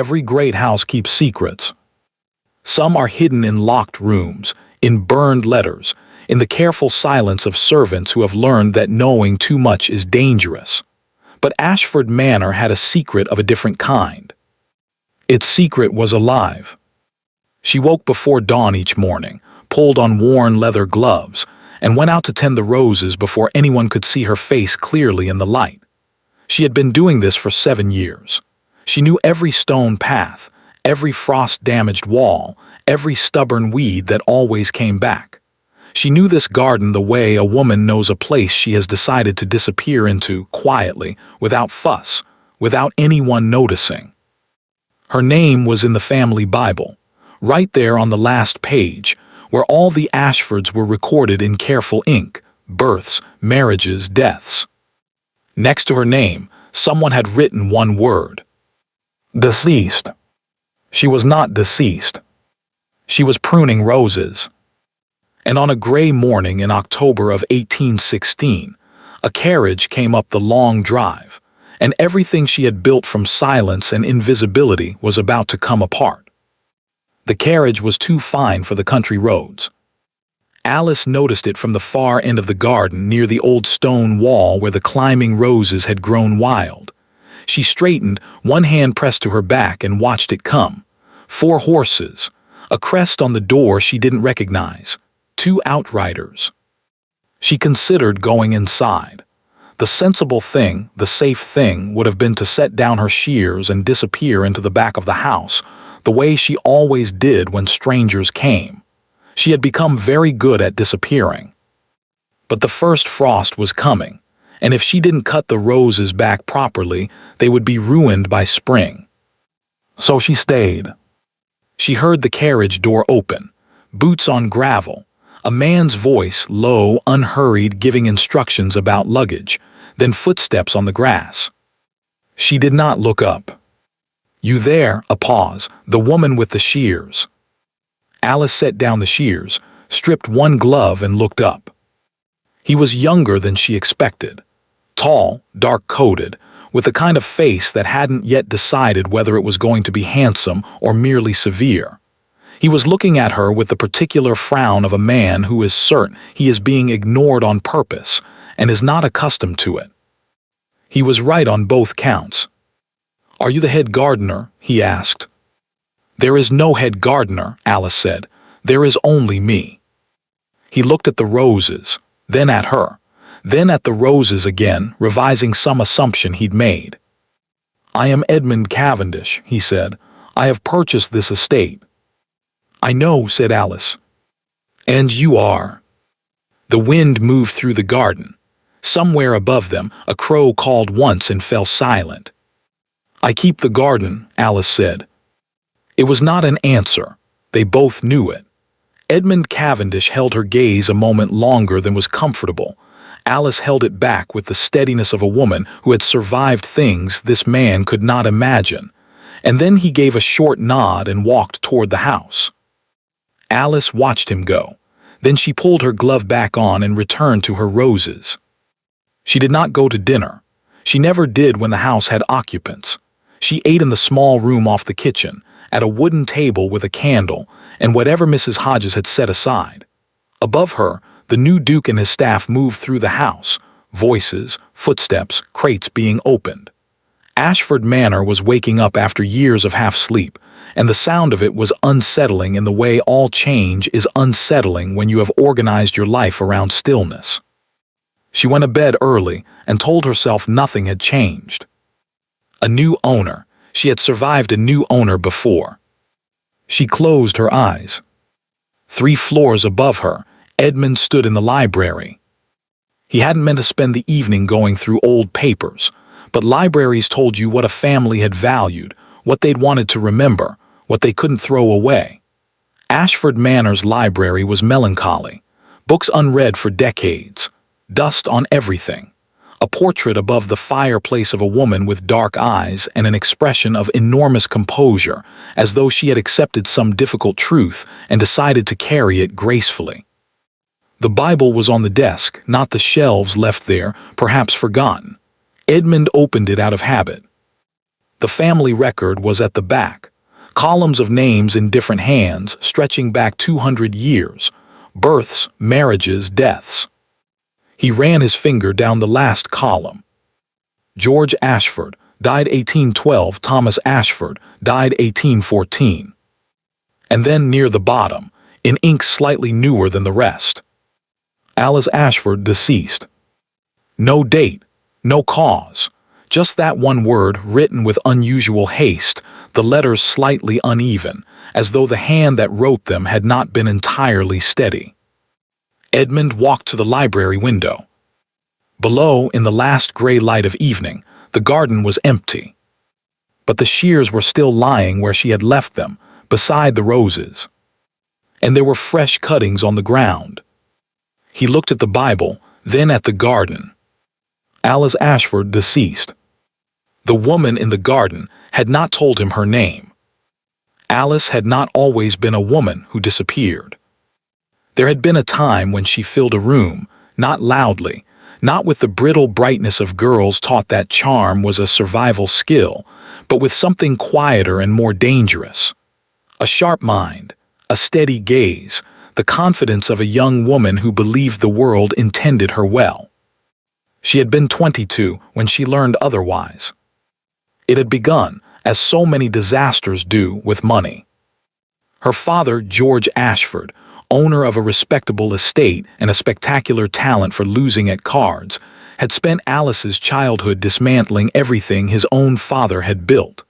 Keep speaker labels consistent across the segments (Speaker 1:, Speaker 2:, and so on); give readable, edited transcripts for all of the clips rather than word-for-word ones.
Speaker 1: Every great house keeps secrets. Some are hidden in locked rooms, in burned letters, in the careful silence of servants who have learned that knowing too much is dangerous. But Ashford Manor had a secret of a different kind. Its secret was alive. She woke before dawn each morning, pulled on worn leather gloves, and went out to tend the roses before anyone could see her face clearly in the light. She had been doing this for 7 years. She knew every stone path, every frost-damaged wall, every stubborn weed that always came back. She knew this garden the way a woman knows a place she has decided to disappear into quietly, without fuss, without anyone noticing. Her name was in the family Bible, right there on the last page, where all the Ashfords were recorded in careful ink: births, marriages, deaths. Next to her name, someone had written one word: deceased. She was not deceased. She was pruning roses. And on a gray morning in October of 1816, a carriage came up the long drive, and everything she had built from silence and invisibility was about to come apart. The carriage was too fine for the country roads. Alice noticed it from the far end of the garden near the old stone wall where the climbing roses had grown wild. She straightened, one hand pressed to her back, and watched it come. 4 horses, a crest on the door she didn't recognize, 2 outriders. She considered going inside. The sensible thing, the safe thing, would have been to set down her shears and disappear into the back of the house, the way she always did when strangers came. She had become very good at disappearing. But the first frost was coming, and if she didn't cut the roses back properly, they would be ruined by spring. So she stayed. She heard the carriage door open, boots on gravel, a man's voice, low, unhurried, giving instructions about luggage, then footsteps on the grass. She did not look up. "You there?" A pause. "The woman with the shears." Alice set down the shears, stripped one glove, and looked up. He was younger than she expected. Tall, dark-coated, with the kind of face that hadn't yet decided whether it was going to be handsome or merely severe. He was looking at her with the particular frown of a man who is certain he is being ignored on purpose and is not accustomed to it. He was right on both counts. "Are you the head gardener?" he asked. "There is no head gardener," Alice said. "There is only me." He looked at the roses, then at her, then at the roses again, revising some assumption he'd made. "I am Edmund Cavendish," he said. "I have purchased this estate." "I know," said Alice. "And you are." The wind moved through the garden. Somewhere above them, a crow called once and fell silent. "I keep the garden," Alice said. It was not an answer. They both knew it. Edmund Cavendish held her gaze a moment longer than was comfortable. Alice held it back with the steadiness of a woman who had survived things this man could not imagine. And then he gave a short nod and walked toward the house. Alice watched him go. Then she pulled her glove back on and returned to her roses. She did not go to dinner. She never did when the house had occupants. She ate in the small room off the kitchen, at a wooden table with a candle, and whatever Mrs. Hodges had set aside. Above her, the new Duke and his staff moved through the house, voices, footsteps, crates being opened. Ashford Manor was waking up after years of half-sleep, and the sound of it was unsettling in the way all change is unsettling when you have organized your life around stillness. She went to bed early and told herself nothing had changed. A new owner. She had survived a new owner before. She closed her eyes. 3 floors above her, Edmund stood in the library. He hadn't meant to spend the evening going through old papers, but libraries told you what a family had valued, what they'd wanted to remember, what they couldn't throw away. Ashford Manor's library was melancholy, books unread for decades, dust on everything. A portrait above the fireplace of a woman with dark eyes and an expression of enormous composure, as though she had accepted some difficult truth and decided to carry it gracefully. The Bible was on the desk, not the shelves left there, perhaps forgotten. Edmund opened it out of habit. The family record was at the back. Columns of names in different hands stretching back 200 years. Births, marriages, deaths. He ran his finger down the last column. George Ashford, died 1812. Thomas Ashford, died 1814. And then near the bottom, in ink slightly newer than the rest, Alice Ashford, deceased. No date, no cause, just that one word written with unusual haste, the letters slightly uneven, as though the hand that wrote them had not been entirely steady. Edmund walked to the library window. Below, in the last gray light of evening, the garden was empty. But the shears were still lying where she had left them, beside the roses. And there were fresh cuttings on the ground. He looked at the Bible, then at the garden. Alice Ashford, deceased. The woman in the garden had not told him her name. Alice had not always been a woman who disappeared. There had been a time when she filled a room, not loudly, not with the brittle brightness of girls taught that charm was a survival skill, but with something quieter and more dangerous. A sharp mind, a steady gaze, the confidence of a young woman who believed the world intended her well. She had been 22 when she learned otherwise. It had begun, as so many disasters do, with money. Her father, George Ashford, owner of a respectable estate and a spectacular talent for losing at cards, had spent Alice's childhood dismantling everything his own father had built.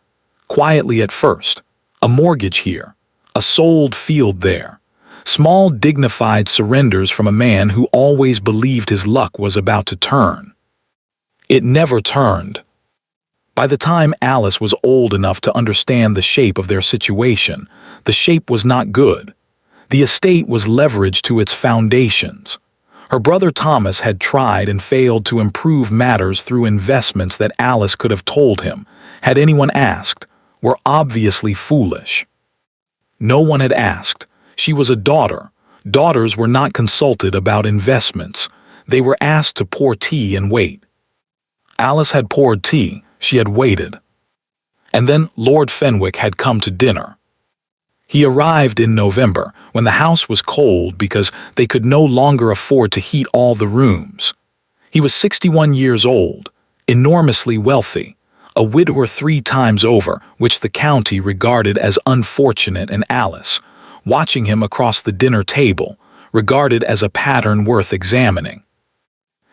Speaker 1: Quietly at first, a mortgage here, a sold field there, small dignified surrenders from a man who always believed his luck was about to turn. It never turned. By the time Alice was old enough to understand the shape of their situation, the shape was not good. The estate was leveraged to its foundations. Her brother Thomas had tried and failed to improve matters through investments that Alice could have told him, had anyone asked, were obviously foolish. No one had asked. She was a daughter. Daughters were not consulted about investments. They were asked to pour tea and wait. Alice had poured tea. She had waited. And then Lord Fenwick had come to dinner. He arrived in November, when the house was cold because they could no longer afford to heat all the rooms. He was 61 years old, enormously wealthy, a widower 3 times over, which the county regarded as unfortunate, and Alice, watching him across the dinner table, regarded as a pattern worth examining.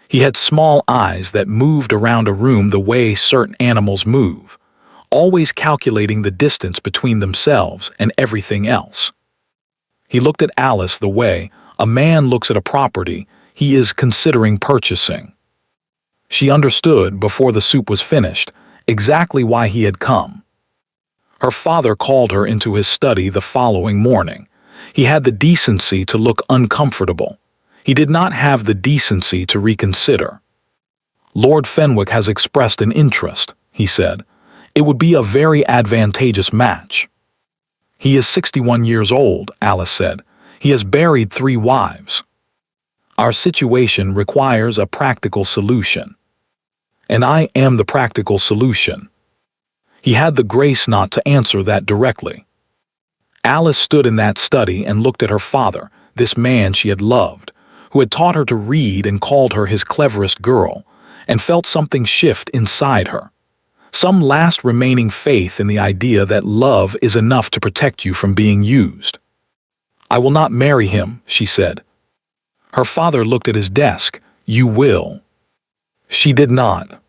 Speaker 1: He had small eyes that moved around a room the way certain animals move, always calculating the distance between themselves and everything else. He looked at Alice the way a man looks at a property he is considering purchasing. She understood, before the soup was finished, exactly why he had come. Her father called her into his study the following morning. He had the decency to look uncomfortable. He did not have the decency to reconsider. "Lord Fenwick has expressed an interest," he said. "It would be a very advantageous match." "He is 61 years old," Alice said. "He has buried 3 wives. Our situation requires a practical solution. And I am the practical solution." He had the grace not to answer that directly. Alice stood in that study and looked at her father, this man she had loved, who had taught her to read and called her his cleverest girl, and felt something shift inside her. Some last remaining faith in the idea that love is enough to protect you from being used. "I will not marry him," she said. Her father looked at his desk. "You will." She did not.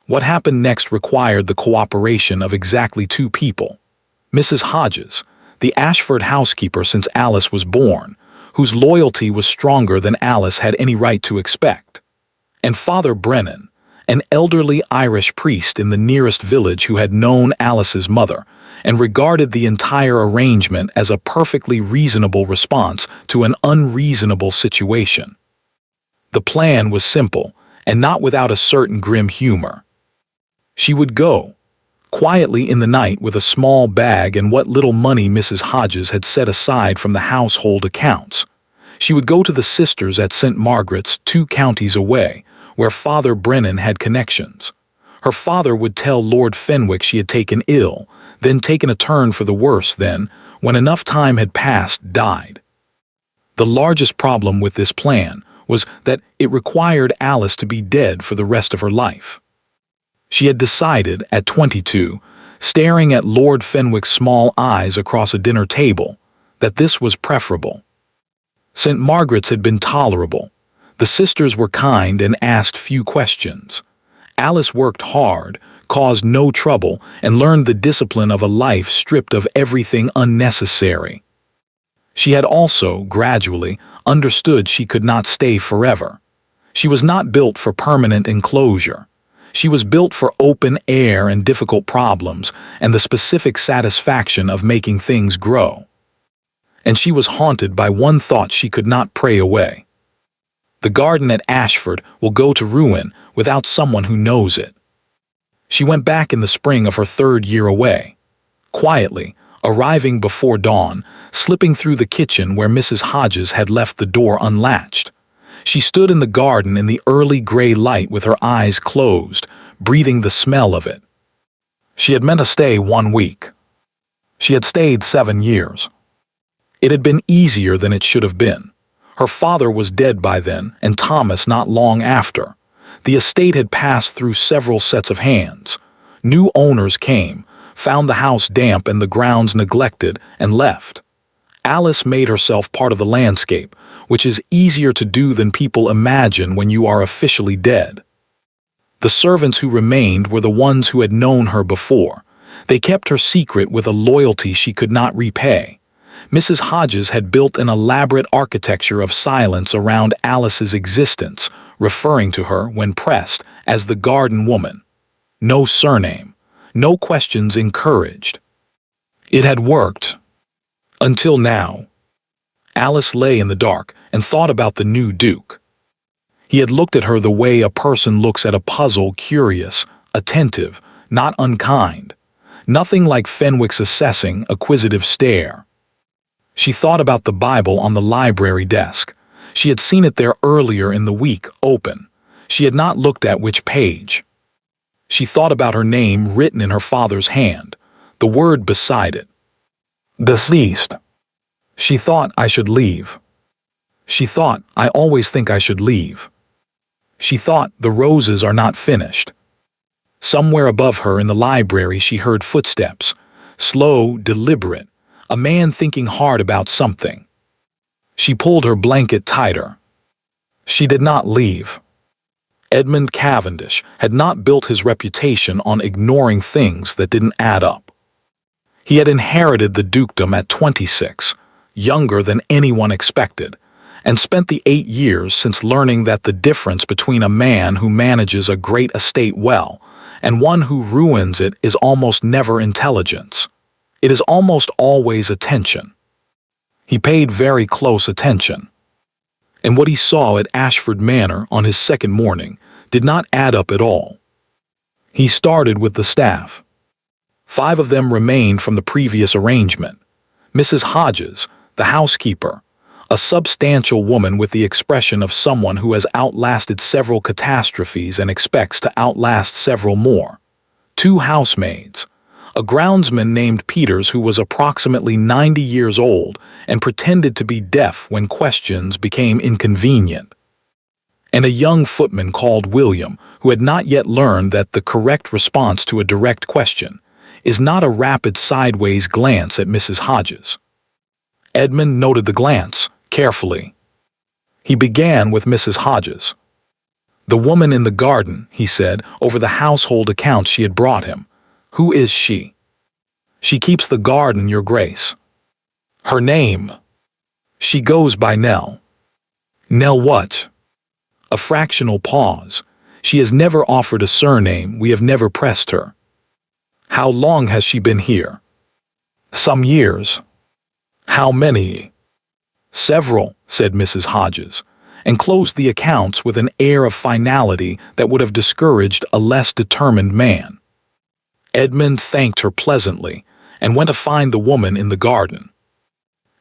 Speaker 1: What happened next required the cooperation of exactly 2 people. Mrs. Hodges, the Ashford housekeeper since Alice was born, whose loyalty was stronger than Alice had any right to expect, and Father Brennan, an elderly Irish priest in the nearest village who had known Alice's mother and regarded the entire arrangement as a perfectly reasonable response to an unreasonable situation. The plan was simple, and not without a certain grim humor. She would go, quietly in the night, with a small bag and what little money Mrs. Hodges had set aside from the household accounts. She would go to the sisters at St. Margaret's, 2 counties away, where Father Brennan had connections. Her father would tell Lord Fenwick she had taken ill, then taken a turn for the worse, then, when enough time had passed, died. The largest problem with this plan was that it required Alice to be dead for the rest of her life. She had decided, at 22, staring at Lord Fenwick's small eyes across a dinner table, that this was preferable. St. Margaret's had been tolerable. The sisters were kind and asked few questions. Alice worked hard, caused no trouble, and learned the discipline of a life stripped of everything unnecessary. She had also, gradually, understood she could not stay forever. She was not built for permanent enclosure. She was built for open air and difficult problems and the specific satisfaction of making things grow. And she was haunted by one thought she could not pray away. The garden at Ashford will go to ruin without someone who knows it. She went back in the spring of her 3rd year away. Quietly, arriving before dawn, slipping through the kitchen where Mrs. Hodges had left the door unlatched. She stood in the garden in the early gray light with her eyes closed, breathing the smell of it. She had meant to stay 1 week. She had stayed 7 years. It had been easier than it should have been. Her father was dead by then, and Thomas not long after. The estate had passed through several sets of hands. New owners came, found the house damp and the grounds neglected, and left. Alice made herself part of the landscape, which is easier to do than people imagine when you are officially dead. The servants who remained were the ones who had known her before. They kept her secret with a loyalty she could not repay. Mrs. Hodges had built an elaborate architecture of silence around Alice's existence, referring to her, when pressed, as the garden woman. No surname, no questions encouraged. It had worked. Until now. Alice lay in the dark and thought about the new Duke. He had looked at her the way a person looks at a puzzle, curious, attentive, not unkind. Nothing like Fenwick's assessing, acquisitive stare. She thought about the Bible on the library desk. She had seen it there earlier in the week, open. She had not looked at which page. She thought about her name written in her father's hand, the word beside it. Deceased. She thought, I should leave. She thought, I always think I should leave. She thought, the roses are not finished. Somewhere above her in the library she heard footsteps, slow, deliberate, a man thinking hard about something. She pulled her blanket tighter. She did not leave. Edmund Cavendish had not built his reputation on ignoring things that didn't add up. He had inherited the dukedom at 26, younger than anyone expected, and spent the 8 years since learning that the difference between a man who manages a great estate well and one who ruins it is almost never intelligence. It is almost always attention. He paid very close attention. And what he saw at Ashford Manor on his 2nd morning did not add up at all. He started with the staff. 5 of them remained from the previous arrangement. Mrs. Hodges, the housekeeper, a substantial woman with the expression of someone who has outlasted several catastrophes and expects to outlast several more. 2 housemaids, a groundsman named Peters who was approximately 90 years old and pretended to be deaf when questions became inconvenient, and a young footman called William who had not yet learned that the correct response to a direct question is not a rapid sideways glance at Mrs. Hodges. Edmund noted the glance carefully. He began with Mrs. Hodges. The woman in the garden, he said, over the household accounts she had brought him. Who is she? She keeps the garden, Your Grace. Her name? She goes by Nell. Nell what? A fractional pause. She has never offered a surname, we have never pressed her. How long has she been here? Some years. How many? Several, said Mrs. Hodges, and closed the accounts with an air of finality that would have discouraged a less determined man. Edmund thanked her pleasantly and went to find the woman in the garden.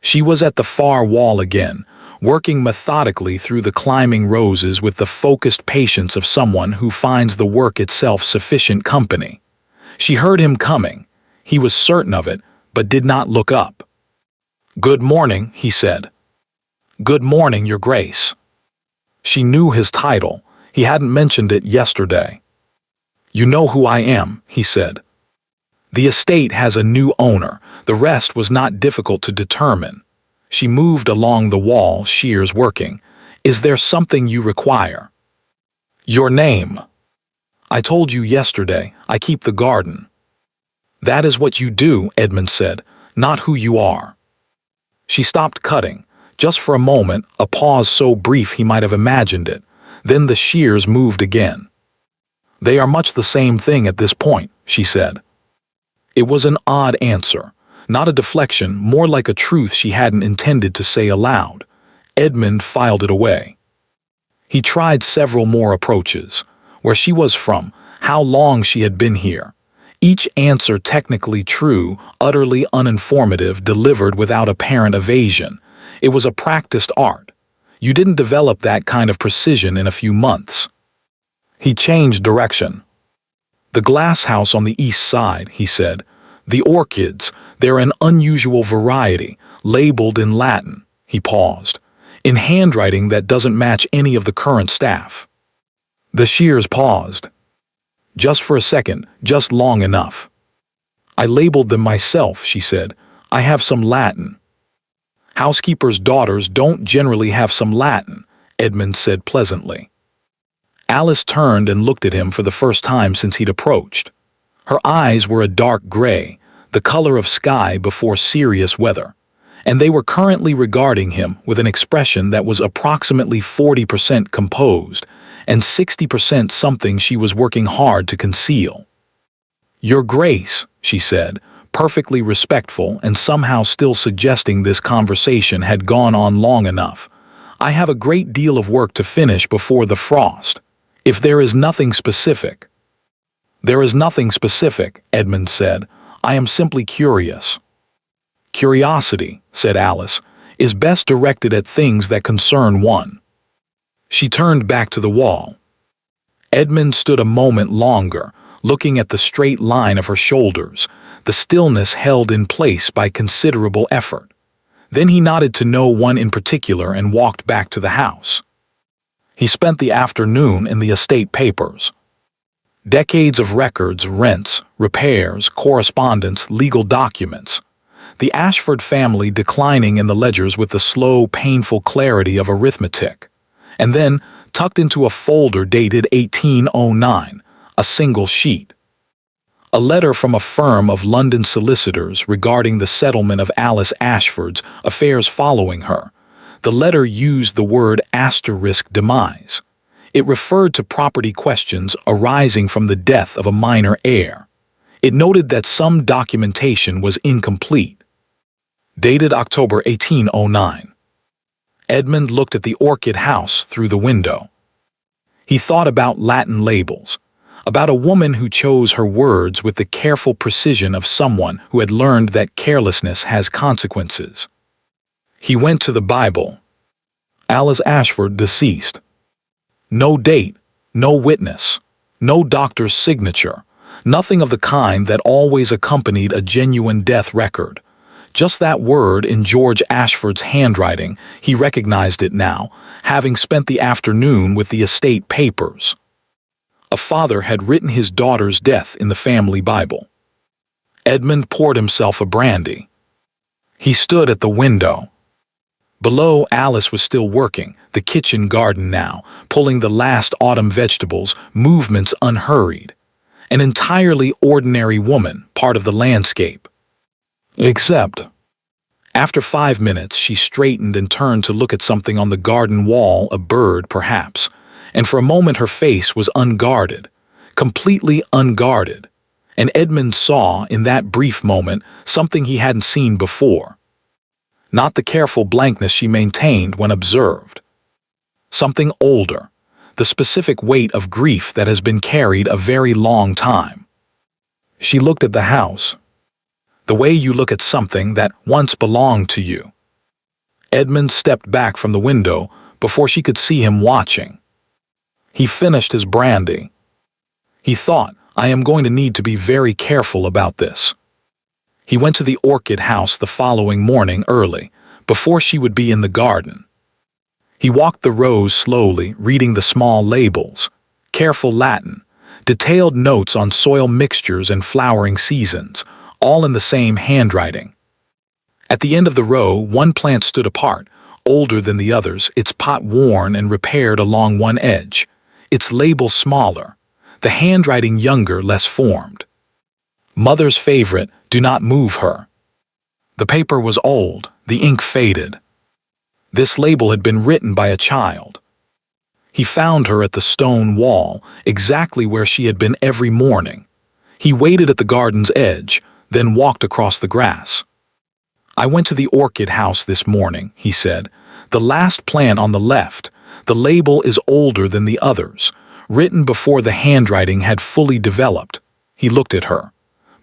Speaker 1: She was at the far wall again, working methodically through the climbing roses with the focused patience of someone who finds the work itself sufficient company. She heard him coming. He was certain of it, but did not look up. "Good morning," he said. "Good morning, Your Grace." She knew his title. He hadn't mentioned it yesterday. "You know who I am," he said. "The estate has a new owner. The rest was not difficult to determine." She moved along the wall, shears working. "Is there something you require?" "Your name." "I told you yesterday, I keep the garden." "That is what you do," Edmund said, "not who you are." She stopped cutting. Just for a moment, a pause so brief he might have imagined it. Then the shears moved again. "They are much the same thing at this point," she said. It was an odd answer. Not a deflection, more like a truth she hadn't intended to say aloud. Edmund filed it away. He tried several more approaches. Where she was from, how long she had been here. Each answer technically true, utterly uninformative, delivered without apparent evasion. It was a practiced art. You didn't develop that kind of precision in a few months. He changed direction. "The glass house on the east side," he said. "The orchids, they're an unusual variety, labeled in Latin." He paused. "In handwriting that doesn't match any of the current staff." The shears paused. Just for a second, just long enough. "I labeled them myself," she said. "I have some Latin." "Housekeepers' daughters don't generally have some Latin," Edmund said pleasantly. Alice turned and looked at him for the first time since he'd approached. Her eyes were a dark gray, the color of sky before serious weather, and they were currently regarding him with an expression that was approximately 40% composed and 60% something she was working hard to conceal. "Your Grace," she said, perfectly respectful and somehow still suggesting this conversation had gone on long enough. "I have a great deal of work to finish before the frost. If there is nothing specific—" "There is nothing specific," Edmund said. "I am simply curious." "Curiosity," said Alice, "is best directed at things that concern one." She turned back to the wall. Edmund stood a moment longer, looking at the straight line of her shoulders, the stillness held in place by considerable effort. Then he nodded to no one in particular and walked back to the house. He spent the afternoon in the estate papers. Decades of records, rents, repairs, correspondence, legal documents. The Ashford family declining in the ledgers with the slow, painful clarity of arithmetic. And then, tucked into a folder dated 1809, a single sheet. A letter from a firm of London solicitors regarding the settlement of Alice Ashford's affairs following her. The letter used the word asterisk demise. It referred to property questions arising from the death of a minor heir. It noted that some documentation was incomplete. Dated October 1809. Edmund looked at the orchid house through the window. He thought about Latin labels, about a woman who chose her words with the careful precision of someone who had learned that carelessness has consequences. He went to the Bible. Alice Ashford deceased. No date, no witness, no doctor's signature, nothing of the kind that always accompanied a genuine death record. Just that word in George Ashford's handwriting. He recognized it now, having spent the afternoon with the estate papers. A father had written his daughter's death in the family Bible. Edmund poured himself a brandy. He stood at the window. Below, Alice was still working, the kitchen garden now, pulling the last autumn vegetables, movements unhurried. An entirely ordinary woman, part of the landscape. Except, after 5 minutes, she straightened and turned to look at something on the garden wall, a bird perhaps, and for a moment her face was unguarded, completely unguarded, and Edmund saw, in that brief moment, something he hadn't seen before. Not the careful blankness she maintained when observed. Something older, the specific weight of grief that has been carried a very long time. She looked at the house. The way you look at something that once belonged to you. Edmund stepped back from the window before she could see him watching. He finished his brandy. He thought, I am going to need to be very careful about this. He went to the orchid house the following morning early, before she would be in the garden. He walked the rows slowly, reading the small labels, careful Latin, detailed notes on soil mixtures and flowering seasons, all in the same handwriting. At the end of the row, one plant stood apart, older than the others, its pot worn and repaired along one edge, its label smaller, the handwriting younger, less formed. Mother's favorite, do not move her. The paper was old, the ink faded. This label had been written by a child. He found her at the stone wall, exactly where she had been every morning. He waited at the garden's edge, then walked across the grass. I went to the orchid house this morning, he said. The last plant on the left. The label is older than the others, written before the handwriting had fully developed. He looked at her.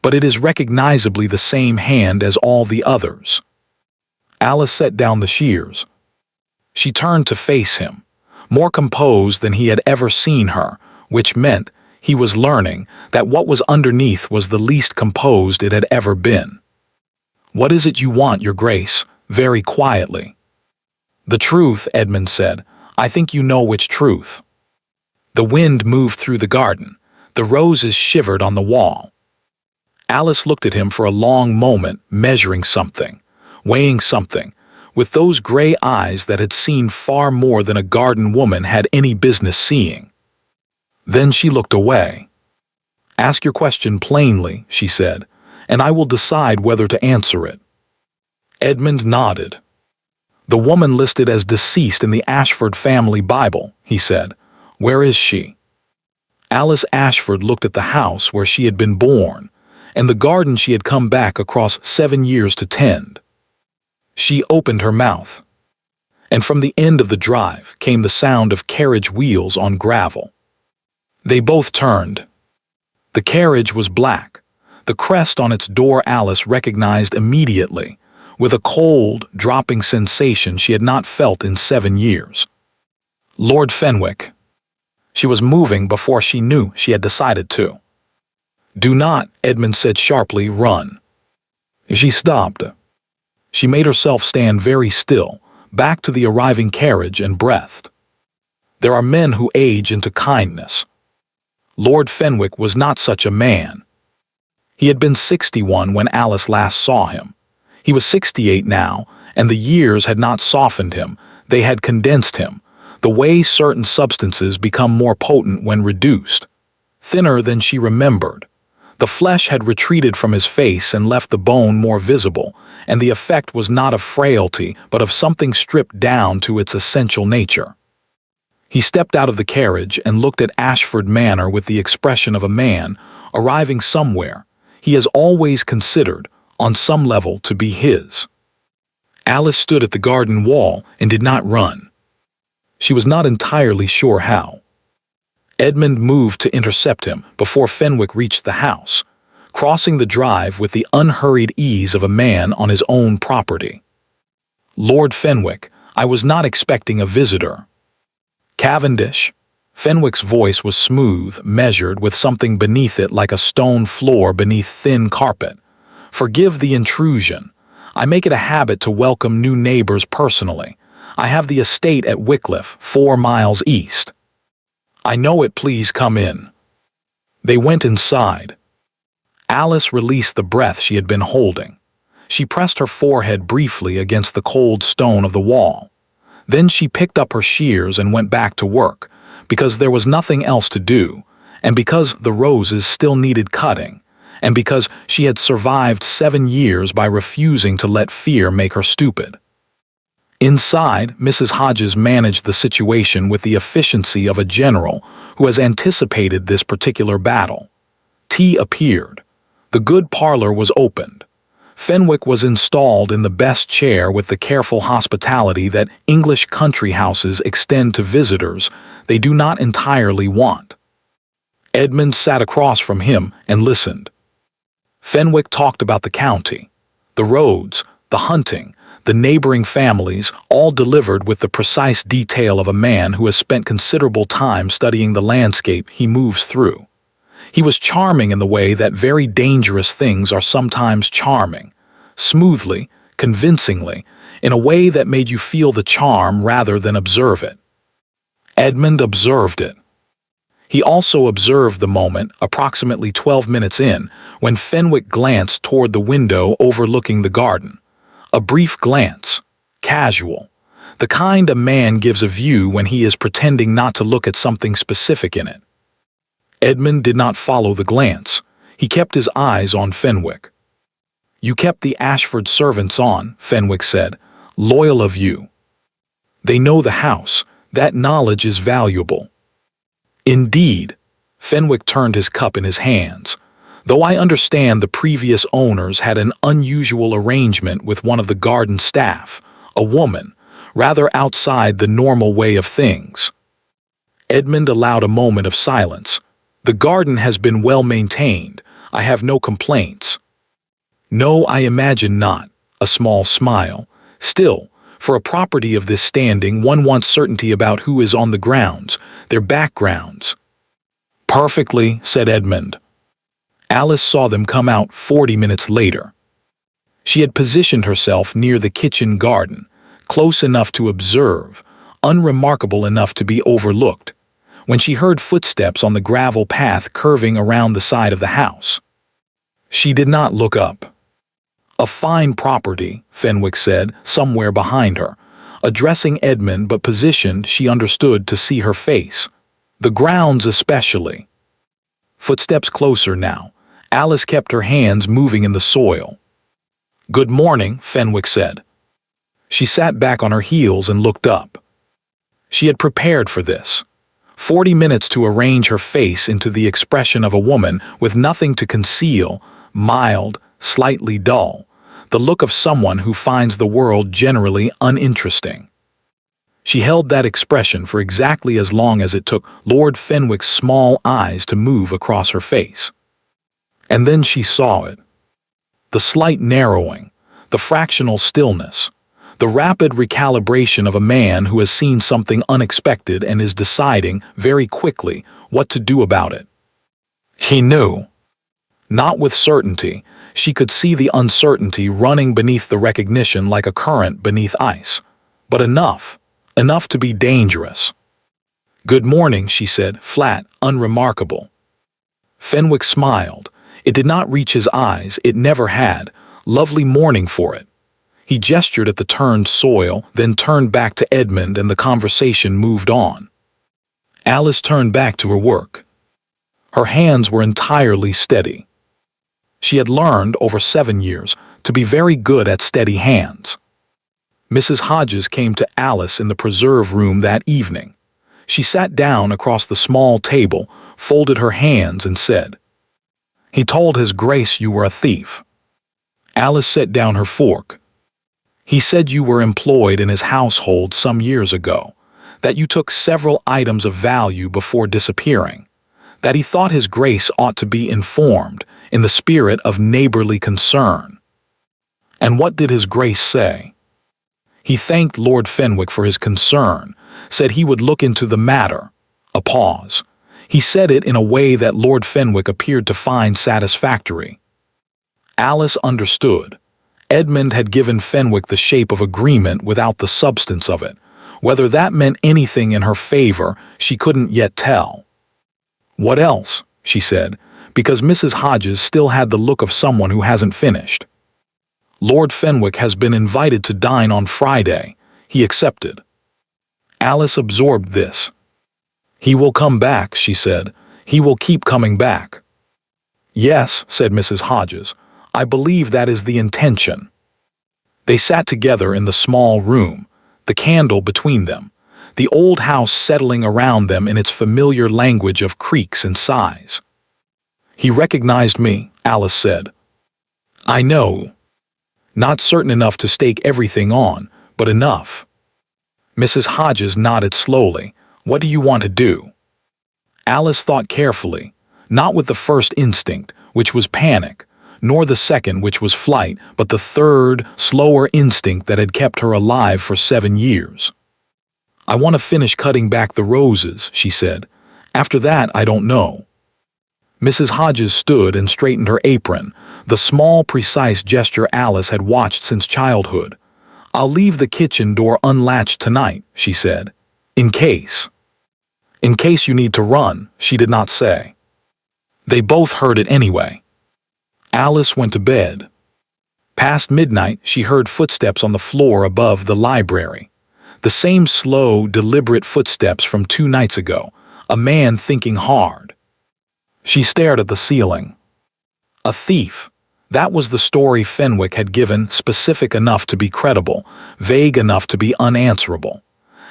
Speaker 1: But it is recognizably the same hand as all the others. Alice set down the shears. She turned to face him, more composed than he had ever seen her, which meant he was learning that what was underneath was the least composed it had ever been. What is it you want, Your Grace? Very quietly. The truth, Edmund said. I think you know which truth. The wind moved through the garden. The roses shivered on the wall. Alice looked at him for a long moment, measuring something, weighing something, with those gray eyes that had seen far more than a garden woman had any business seeing. Then she looked away. Ask your question plainly, she said, and I will decide whether to answer it. Edmund nodded. The woman listed as deceased in the Ashford family Bible, he said. Where is she? Alice Ashford looked at the house where she had been born, and the garden she had come back across 7 years to tend. She opened her mouth, and from the end of the drive came the sound of carriage wheels on gravel. They both turned. The carriage was black. The crest on its door Alice recognized immediately, with a cold, dropping sensation she had not felt in 7 years. Lord Fenwick. She was moving before she knew she had decided to. Do not, Edmund said sharply, run. She stopped. She made herself stand very still, back to the arriving carriage and breathed. There are men who age into kindness. Lord Fenwick was not such a man. He had been 61 when Alice last saw him. He was 68 now, and the years had not softened him, they had condensed him, the way certain substances become more potent when reduced. Thinner than she remembered. The flesh had retreated from his face and left the bone more visible, and the effect was not of frailty, but of something stripped down to its essential nature. He stepped out of the carriage and looked at Ashford Manor with the expression of a man arriving somewhere he has always considered, on some level, to be his. Alice stood at the garden wall and did not run. She was not entirely sure how. Edmund moved to intercept him before Fenwick reached the house, crossing the drive with the unhurried ease of a man on his own property. Lord Fenwick, I was not expecting a visitor. Cavendish? Fenwick's voice was smooth, measured, with something beneath it like a stone floor beneath thin carpet. Forgive the intrusion. I make it a habit to welcome new neighbors personally. I have the estate at Wycliffe, 4 miles east. I know it, please come in. They went inside. Alice released the breath she had been holding. She pressed her forehead briefly against the cold stone of the wall. Then she picked up her shears and went back to work, because there was nothing else to do, and because the roses still needed cutting, and because she had survived 7 years by refusing to let fear make her stupid. Inside, Mrs. Hodges managed the situation with the efficiency of a general who has anticipated this particular battle. Tea appeared. The good parlor was opened. Fenwick was installed in the best chair with the careful hospitality that English country houses extend to visitors they do not entirely want. Edmund sat across from him and listened. Fenwick talked about the county, the roads, the hunting, the neighboring families, all delivered with the precise detail of a man who has spent considerable time studying the landscape he moves through. He was charming in the way that very dangerous things are sometimes charming, smoothly, convincingly, in a way that made you feel the charm rather than observe it. Edmund observed it. He also observed the moment, approximately 12 minutes in, when Fenwick glanced toward the window overlooking the garden. A brief glance, casual, the kind a man gives a view when he is pretending not to look at something specific in it. Edmund did not follow the glance. He kept his eyes on Fenwick. "You kept the Ashford servants on," Fenwick said. "Loyal of you. They know the house. That knowledge is valuable." "Indeed." Fenwick turned his cup in his hands. "Though I understand the previous owners had an unusual arrangement with one of the garden staff, a woman, rather outside the normal way of things." Edmund allowed a moment of silence. "The garden has been well maintained. I have no complaints." "No, I imagine not." A small smile. "Still, for a property of this standing, one wants certainty about who is on the grounds, their backgrounds." "Perfectly," said Edmund. Alice saw them come out 40 minutes later. She had positioned herself near the kitchen garden, close enough to observe, unremarkable enough to be overlooked, when she heard footsteps on the gravel path curving around the side of the house. She did not look up. "A fine property," Fenwick said, somewhere behind her, addressing Edmund but positioned she understood to see her face. "The grounds especially." Footsteps closer now. Alice kept her hands moving in the soil. "Good morning," Fenwick said. She sat back on her heels and looked up. She had prepared for this. 40 minutes to arrange her face into the expression of a woman with nothing to conceal, mild, slightly dull, the look of someone who finds the world generally uninteresting. She held that expression for exactly as long as it took Lord Fenwick's small eyes to move across her face. And then she saw it. The slight narrowing, the fractional stillness, the rapid recalibration of a man who has seen something unexpected and is deciding, very quickly, what to do about it. He knew. Not with certainty. She could see the uncertainty running beneath the recognition like a current beneath ice. But enough to be dangerous. "Good morning," she said, flat, unremarkable. Fenwick smiled. It did not reach his eyes, it never had. Lovely morning for it. He gestured at the turned soil, then turned back to Edmund, and the conversation moved on. Alice turned back to her work. Her hands were entirely steady. She had learned, over 7 years, to be very good at steady hands. Mrs. Hodges came to Alice in the preserve room that evening. She sat down across the small table, folded her hands, and said, "He told His Grace you were a thief." Alice set down her fork. "He said you were employed in his household some years ago, that you took several items of value before disappearing, that he thought His Grace ought to be informed in the spirit of neighborly concern." "And what did His Grace say?" "He thanked Lord Fenwick for his concern, said he would look into the matter." A pause. He said it in a way that Lord Fenwick appeared to find satisfactory. Alice understood. Edmund had given Fenwick the shape of agreement without the substance of it. Whether that meant anything in her favor, she couldn't yet tell. "What else?" she said, because Mrs. Hodges still had the look of someone who hasn't finished. "Lord Fenwick has been invited to dine on Friday." He accepted. Alice absorbed this. "He will come back," she said. "He will keep coming back." "Yes," said Mrs. Hodges. "I believe that is the intention." They sat together in the small room, the candle between them, the old house settling around them in its familiar language of creaks and sighs. "He recognized me," Alice said. "I know. Not certain enough to stake everything on, but enough." Mrs. Hodges nodded slowly. "What do you want to do?" Alice thought carefully, not with the first instinct, which was panic, nor the second, which was flight, but the third, slower instinct that had kept her alive for 7 years. "I want to finish cutting back the roses," she said. "After that, I don't know." Mrs. Hodges stood and straightened her apron, the small, precise gesture Alice had watched since childhood. "I'll leave the kitchen door unlatched tonight," she said. "In case." "In case you need to run," she did not say. They both heard it anyway. Alice went to bed. Past midnight, she heard footsteps on the floor above the library. The same slow, deliberate footsteps from 2 nights ago, a man thinking hard. She stared at the ceiling. A thief. That was the story Fenwick had given, specific enough to be credible, vague enough to be unanswerable.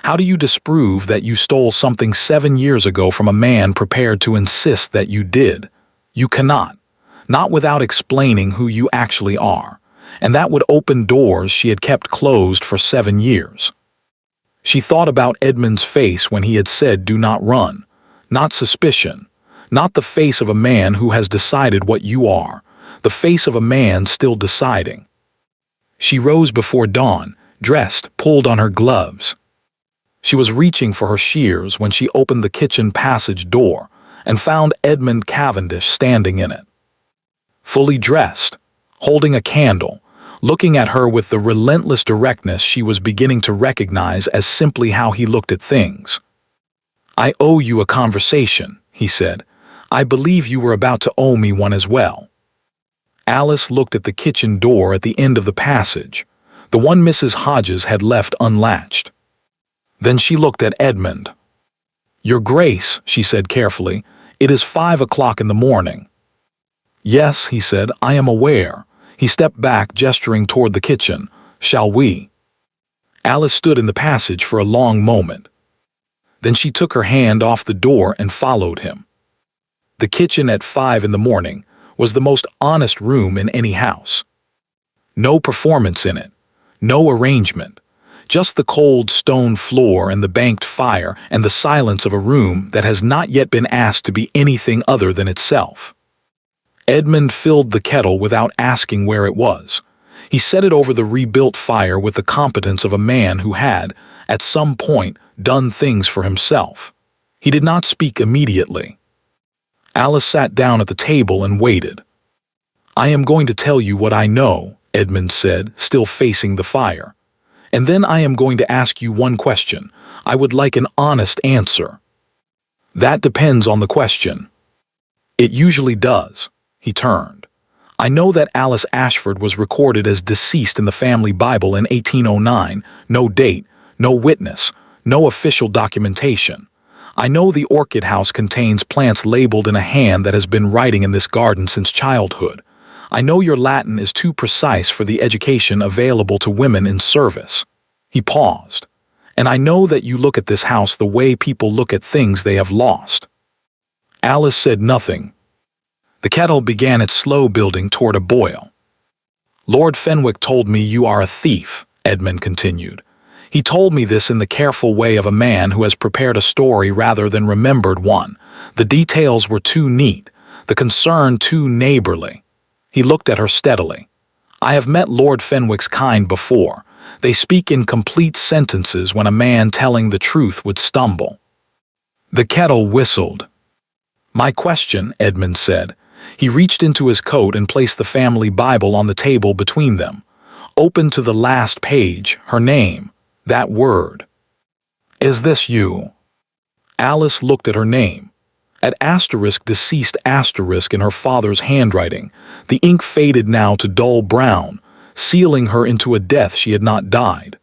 Speaker 1: How do you disprove that you stole something 7 years ago from a man prepared to insist that you did? You cannot. Not without explaining who you actually are. And that would open doors she had kept closed for 7 years. She thought about Edmund's face when he had said, "Do not run." Not suspicion. Not the face of a man who has decided what you are. The face of a man still deciding. She rose before dawn, dressed, pulled on her gloves. She was reaching for her shears when she opened the kitchen passage door and found Edmund Cavendish standing in it. Fully dressed, holding a candle, looking at her with the relentless directness she was beginning to recognize as simply how he looked at things. "I owe you a conversation," he said. "I believe you were about to owe me one as well." Alice looked at the kitchen door at the end of the passage, the one Mrs. Hodges had left unlatched. Then she looked at Edmund. "Your Grace," she said carefully, "it is 5 o'clock in the morning." "Yes," he said, "I am aware." He stepped back, gesturing toward the kitchen. "Shall we?" Alice stood in the passage for a long moment. Then she took her hand off the door and followed him. The kitchen at 5 in the morning was the most honest room in any house. No performance in it, no arrangement, just the cold stone floor and the banked fire and the silence of a room that has not yet been asked to be anything other than itself. Edmund filled the kettle without asking where it was. He set it over the rebuilt fire with the competence of a man who had, at some point, done things for himself. He did not speak immediately. Alice sat down at the table and waited. "I am going to tell you what I know," Edmund said, still facing the fire. "And then I am going to ask you one question. I would like an honest answer." "That depends on the question." "It usually does." He turned. "I know that Alice Ashford was recorded as deceased in the family Bible in 1809, no date, no witness, no official documentation. I know the orchid house contains plants labeled in a hand that has been writing in this garden since childhood. I know your Latin is too precise for the education available to women in service." He paused. "And I know that you look at this house the way people look at things they have lost." Alice said nothing. The kettle began its slow building toward a boil. "Lord Fenwick told me you are a thief," Edmund continued. "He told me this in the careful way of a man who has prepared a story rather than remembered one. The details were too neat, the concern too neighborly." He looked at her steadily. "I have met Lord Fenwick's kind before. They speak in complete sentences when a man telling the truth would stumble." The kettle whistled. "My question," Edmund said. He reached into his coat and placed the family Bible on the table between them. Open to the last page, her name, that word. "Is this you?" Alice looked at her name. At asterisk deceased asterisk in her father's handwriting, the ink faded now to dull brown, sealing her into a death she had not died.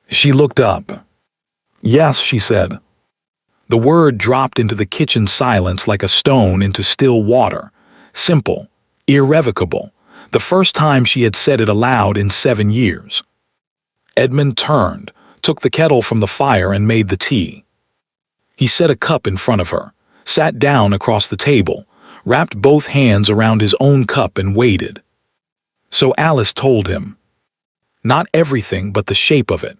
Speaker 1: She looked up. "Yes," she said. The word dropped into the kitchen silence like a stone into still water. Simple, irrevocable, the first time she had said it aloud in 7 years. Edmund turned, took the kettle from the fire and made the tea. He set a cup in front of her, sat down across the table, wrapped both hands around his own cup and waited. So Alice told him. Not everything but the shape of it.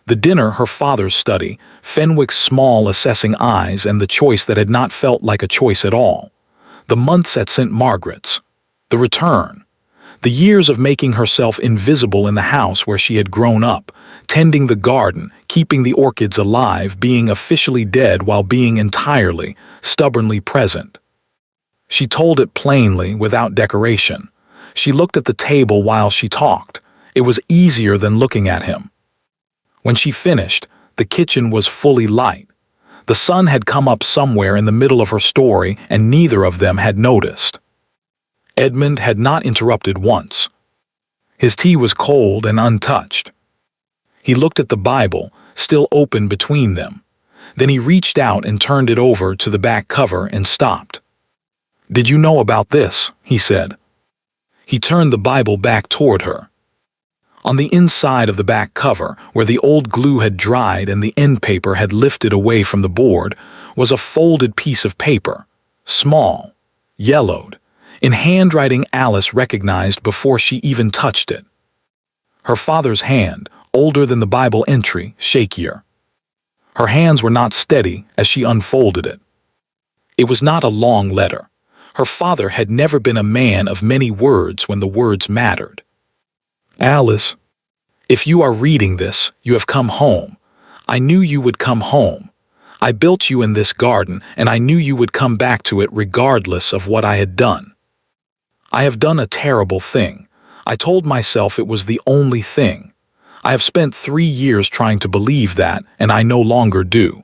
Speaker 1: The dinner, her father's study, Fenwick's small assessing eyes, and the choice that had not felt like a choice at all. The months at St. Margaret's. The return. The years of making herself invisible in the house where she had grown up, tending the garden, keeping the orchids alive, being officially dead while being entirely, stubbornly present. She told it plainly, without decoration. She looked at the table while she talked. It was easier than looking at him. When she finished, the kitchen was fully light. The sun had come up somewhere in the middle of her story, and neither of them had noticed. Edmund had not interrupted once. His tea was cold and untouched. He looked at the Bible, still open between them. Then he reached out and turned it over to the back cover and stopped. "Did you know about this?" he said. He turned the Bible back toward her. On the inside of the back cover, where the old glue had dried and the end paper had lifted away from the board, was a folded piece of paper, small, yellowed, in handwriting Alice recognized before she even touched it. Her father's hand, older than the Bible entry, shakier. Her hands were not steady as she unfolded it. It was not a long letter. Her father had never been a man of many words when the words mattered. "Alice, if you are reading this, you have come home. I knew you would come home. I built you in this garden, and I knew you would come back to it regardless of what I had done. I have done a terrible thing. I told myself it was the only thing. I have spent 3 years trying to believe that, and I no longer do.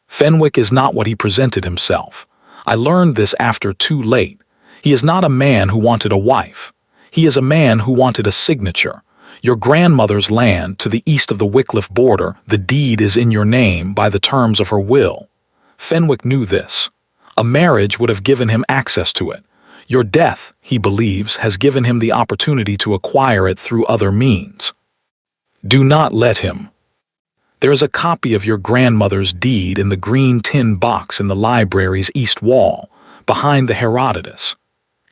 Speaker 1: Fenwick is not what he presented himself. I learned this after too late. He is not a man who wanted a wife. He is a man who wanted a signature. Your grandmother's land to the east of the Wycliffe border, the deed is in your name by the terms of her will. Fenwick knew this. A marriage would have given him access to it. Your death, he believes, has given him the opportunity to acquire it through other means. Do not let him. There is a copy of your grandmother's deed in the green tin box in the library's east wall, behind the Herodotus.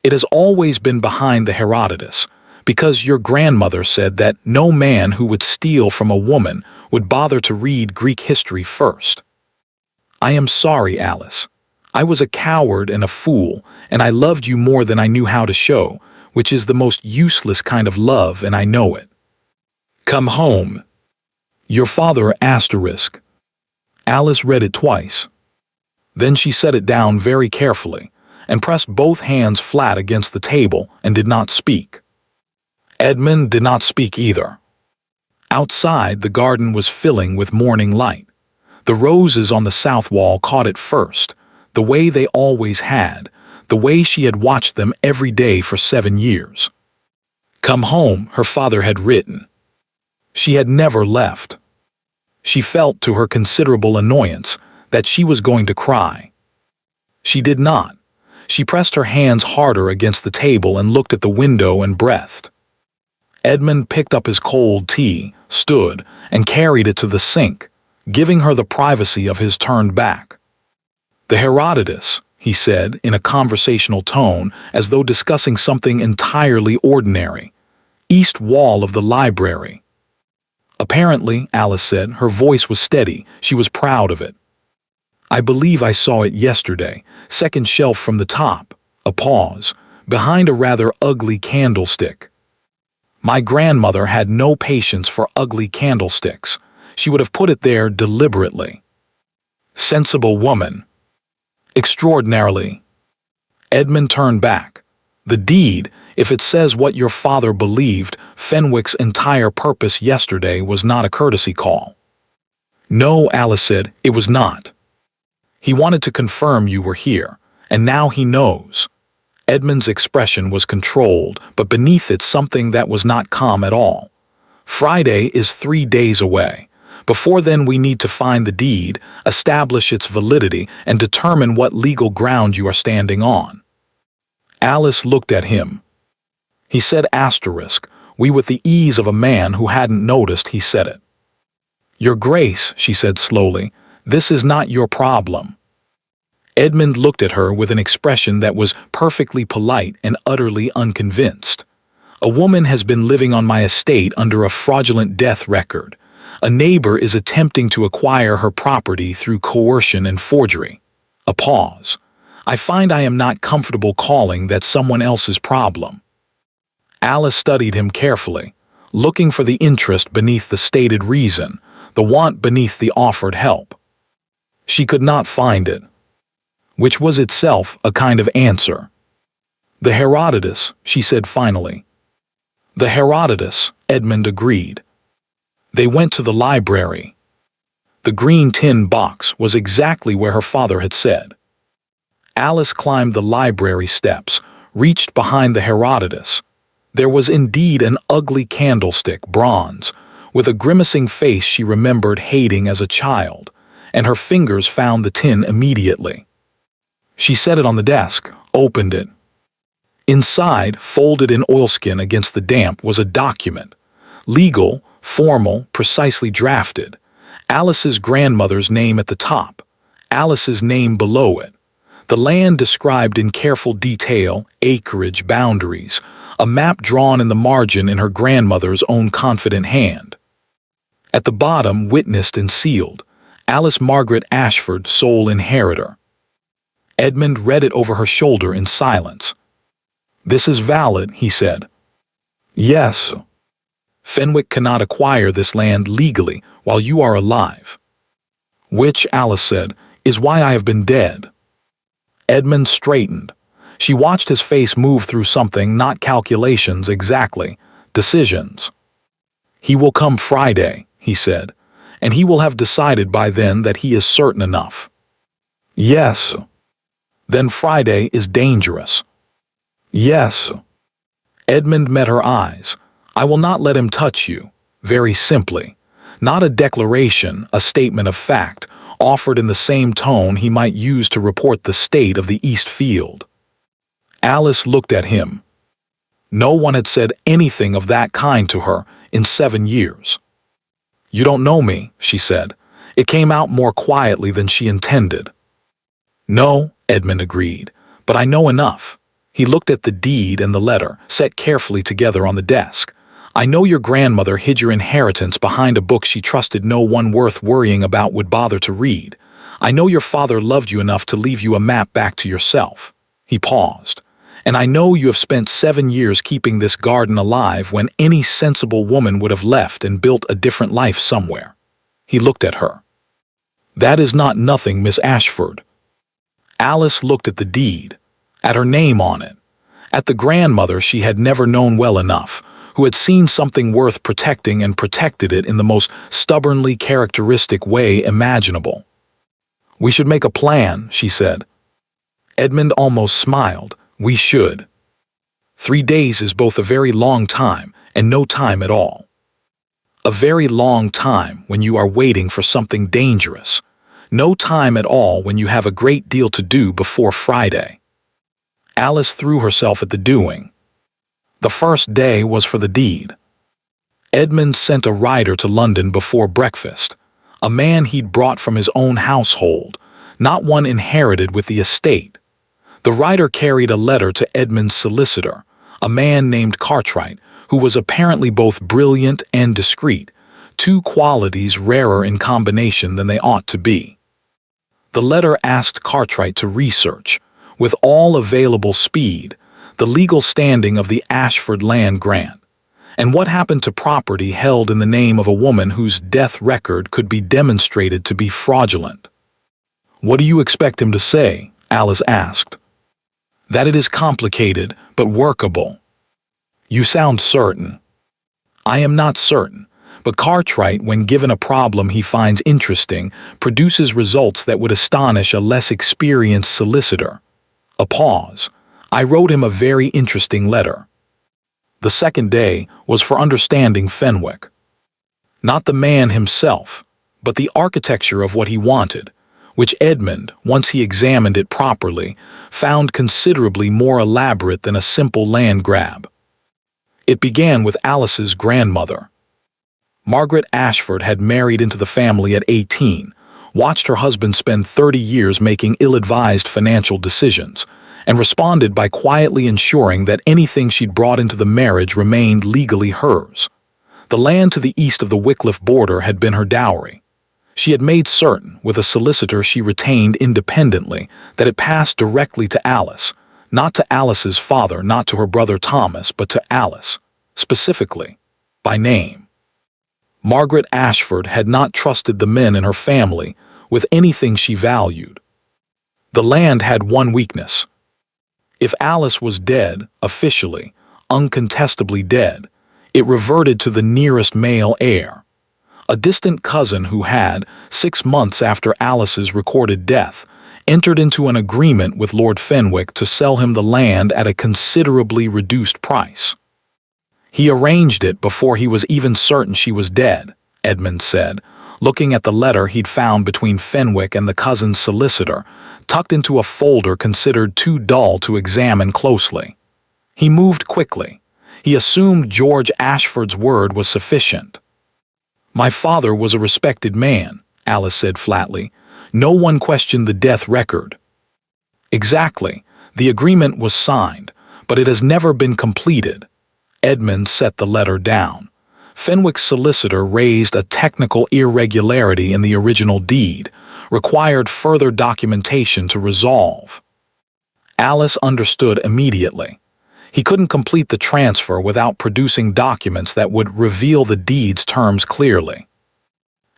Speaker 1: It has always been behind the Herodotus, because your grandmother said that no man who would steal from a woman would bother to read Greek history first. I am sorry, Alice. I was a coward and a fool, and I loved you more than I knew how to show, which is the most useless kind of love, and I know it. Come home. Your father asterisk. Alice read it twice. Then she set it down very carefully, and pressed both hands flat against the table and did not speak. Edmund did not speak either. Outside, the garden was filling with morning light. The roses on the south wall caught it first, the way they always had, the way she had watched them every day for 7 years. Come home, her father had written. She had never left. She felt, to her considerable annoyance, that she was going to cry. She did not. She pressed her hands harder against the table and looked at the window and breathed. Edmund picked up his cold tea, stood, and carried it to the sink, giving her the privacy of his turned back. The Herodotus, he said in a conversational tone, as though discussing something entirely ordinary. East wall of the library. Apparently, Alice said, her voice was steady. She was proud of it. I believe I saw it yesterday, second shelf from the top, a pause, behind a rather ugly candlestick. My grandmother had no patience for ugly candlesticks. She would have put it there deliberately. Sensible woman. Extraordinarily. Edmund turned back. The deed, if it says what your father believed, Fenwick's entire purpose yesterday was not a courtesy call. No, Alice said, it was not. He wanted to confirm you were here, and now he knows. Edmund's expression was controlled, but beneath it something that was not calm at all. Friday is 3 days away. Before then we need to find the deed, establish its validity, and determine what legal ground you are standing on. Alice looked at him. He said asterisk, we with the ease of a man who hadn't noticed he said it. Your Grace, she said slowly, this is not your problem. Edmund looked at her with an expression that was perfectly polite and utterly unconvinced. A woman has been living on my estate under a fraudulent death record. A neighbor is attempting to acquire her property through coercion and forgery. A pause. I find I am not comfortable calling that someone else's problem." Alice studied him carefully, looking for the interest beneath the stated reason, the want beneath the offered help. She could not find it, which was itself a kind of answer. "The Herodotus," she said finally. "The Herodotus," Edmund agreed. They went to the library. The green tin box was exactly where her father had said. Alice climbed the library steps, reached behind the Herodotus. There was indeed an ugly candlestick, bronze, with a grimacing face she remembered hating as a child, and her fingers found the tin immediately. She set it on the desk, opened it. Inside, folded in oilskin against the damp, was a document. Legal, formal, precisely drafted. Alice's grandmother's name at the top, Alice's name below it. The land described in careful detail, acreage, boundaries, a map drawn in the margin in her grandmother's own confident hand. At the bottom, witnessed and sealed, Alice Margaret Ashford, sole inheritor. Edmund read it over her shoulder in silence. "This is valid," he said. "Yes. Fenwick cannot acquire this land legally while you are alive." "Which," Alice said, "is why I have been dead." Edmund straightened. She watched his face move through something, not calculations exactly, decisions. "He will come Friday," he said, "and he will have decided by then that he is certain enough." "Yes." "Then Friday is dangerous." "Yes." Edmund met her eyes. "I will not let him touch you," very simply. Not a declaration, a statement of fact, offered in the same tone he might use to report the state of the East Field. Alice looked at him. No one had said anything of that kind to her in 7 years. "You don't know me," she said. It came out more quietly than she intended. "No," Edmund agreed, "but I know enough." He looked at the deed and the letter, set carefully together on the desk. "I know your grandmother hid your inheritance behind a book she trusted no one worth worrying about would bother to read. I know your father loved you enough to leave you a map back to yourself." He paused. "And I know you have spent 7 years keeping this garden alive when any sensible woman would have left and built a different life somewhere." He looked at her. "That is not nothing, Miss Ashford." Alice looked at the deed, at her name on it, at the grandmother she had never known well enough, who had seen something worth protecting and protected it in the most stubbornly characteristic way imaginable. "We should make a plan," she said. Edmund almost smiled. "We should." 3 days is both a very long time and no time at all. A very long time when you are waiting for something dangerous. No time at all when you have a great deal to do before Friday. Alice threw herself at the doing. The first day was for the deed. Edmund sent a rider to London before breakfast, a man he'd brought from his own household, not one inherited with the estate. The rider carried a letter to Edmund's solicitor, a man named Cartwright, who was apparently both brilliant and discreet, 2 qualities rarer in combination than they ought to be. The letter asked Cartwright to research, with all available speed, the legal standing of the Ashford land grant, and what happened to property held in the name of a woman whose death record could be demonstrated to be fraudulent. "What do you expect him to say?" Alice asked. "That it is complicated, but workable." "You sound certain." "I am not certain, but Cartwright, when given a problem he finds interesting, produces results that would astonish a less experienced solicitor." A pause. "I wrote him a very interesting letter." The second day was for understanding Fenwick. Not the man himself, but the architecture of what he wanted, which Edmund, once he examined it properly, found considerably more elaborate than a simple land grab. It began with Alice's grandmother. Margaret Ashford had married into the family at 18, watched her husband spend 30 years making ill-advised financial decisions, and responded by quietly ensuring that anything she'd brought into the marriage remained legally hers. The land to the east of the Wycliffe border had been her dowry. She had made certain, with a solicitor she retained independently, that it passed directly to Alice, not to Alice's father, not to her brother Thomas, but to Alice, specifically, by name. Margaret Ashford had not trusted the men in her family with anything she valued. The land had one weakness. If Alice was dead, officially, uncontestably dead, it reverted to the nearest male heir, a distant cousin who had, 6 months after Alice's recorded death, entered into an agreement with Lord Fenwick to sell him the land at a considerably reduced price. He arranged it before he was even certain she was dead, Edmund said, looking at the letter he'd found between Fenwick and the cousin's solicitor, tucked into a folder considered too dull to examine closely. He moved quickly. He assumed George Ashford's word was sufficient. "My father was a respected man," Alice said flatly. "No one questioned the death record." "Exactly. The agreement was signed, but it has never been completed." Edmund set the letter down. Fenwick's solicitor raised a technical irregularity in the original deed, required further documentation to resolve. Alice understood immediately. He couldn't complete the transfer without producing documents that would reveal the deed's terms clearly.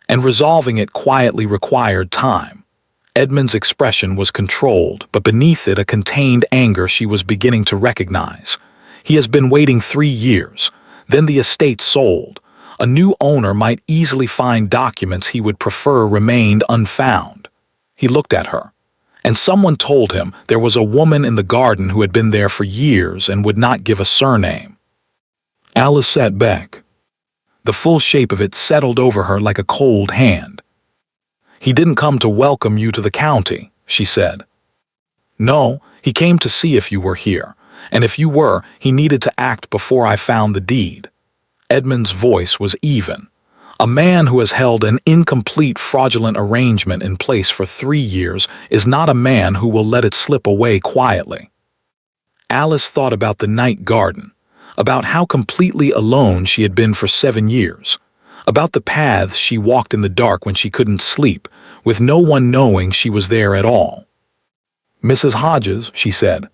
Speaker 1: And resolving it quietly required time. Edmund's expression was controlled, but beneath it a contained anger she was beginning to recognize. He has been waiting 3 years, then the estate sold. A new owner might easily find documents he would prefer remained unfound. He looked at her, and someone told him there was a woman in the garden who had been there for years and would not give a surname. Alice sat back. The full shape of it settled over her like a cold hand. "He didn't come to welcome you to the county," she said. "No, he came to see if you were here, and if you were, he needed to act before I found the deed." Edmund's voice was even. A man who has held an incomplete fraudulent arrangement in place for 3 years is not a man who will let it slip away quietly. Alice thought about the night garden, about how completely alone she had been for 7 years, about the paths she walked in the dark when she couldn't sleep, with no one knowing she was there at all. "Mrs. Hodges," she said.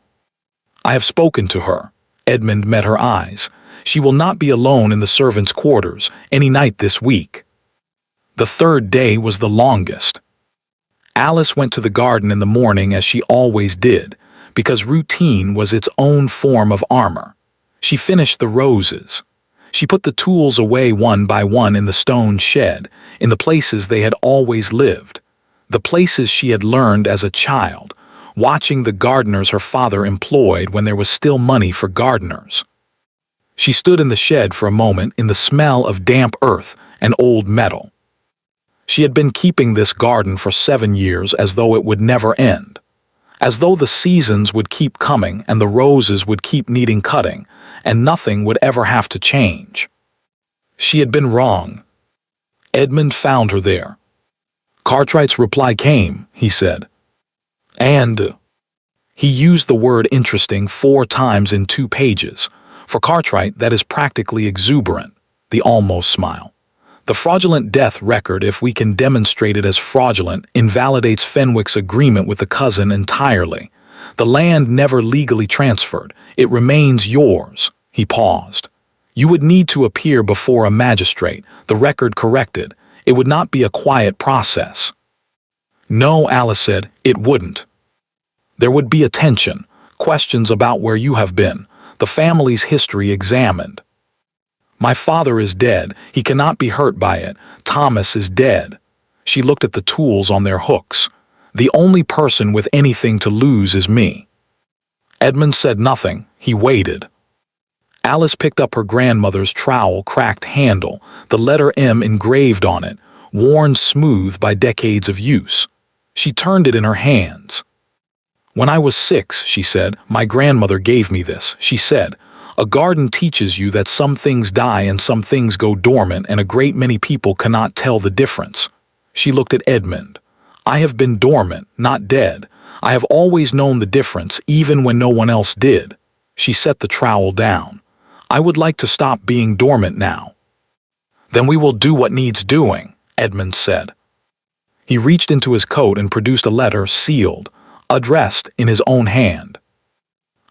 Speaker 1: "I have spoken to her." Edmund met her eyes. "She will not be alone in the servants' quarters any night this week." The 3rd day was the longest. Alice went to the garden in the morning as she always did, because routine was its own form of armor. She finished the roses. She put the tools away one by one in the stone shed, in the places they had always lived, the places she had learned as a child, watching the gardeners her father employed when there was still money for gardeners. She stood in the shed for a moment in the smell of damp earth and old metal. She had been keeping this garden for 7 years as though it would never end, as though the seasons would keep coming and the roses would keep needing cutting, and nothing would ever have to change. She had been wrong. Edmund found her there. "Cartwright's reply came," he said. "And—" He used the word interesting 4 times in 2 pages. For Cartwright, that is practically exuberant, the almost smile. "The fraudulent death record, if we can demonstrate it as fraudulent, invalidates Fenwick's agreement with the cousin entirely. The land never legally transferred. It remains yours." He paused. "You would need to appear before a magistrate, the record corrected. It would not be a quiet process." "No," Alice said, "it wouldn't. There would be attention, questions about where you have been, the family's history examined. My father is dead. He cannot be hurt by it. Thomas is dead." She looked at the tools on their hooks. "The only person with anything to lose is me." Edmund said nothing. He waited. Alice picked up her grandmother's trowel-cracked handle, the letter M engraved on it, worn smooth by decades of use. She turned it in her hands. "When I was 6, she said, my grandmother gave me this. She said, 'A garden teaches you that some things die and some things go dormant, and a great many people cannot tell the difference.'" She looked at Edmund. "I have been dormant, not dead. I have always known the difference, even when no one else did." She set the trowel down. "I would like to stop being dormant now." "Then we will do what needs doing," Edmund said. He reached into his coat and produced a letter sealed, addressed in his own hand.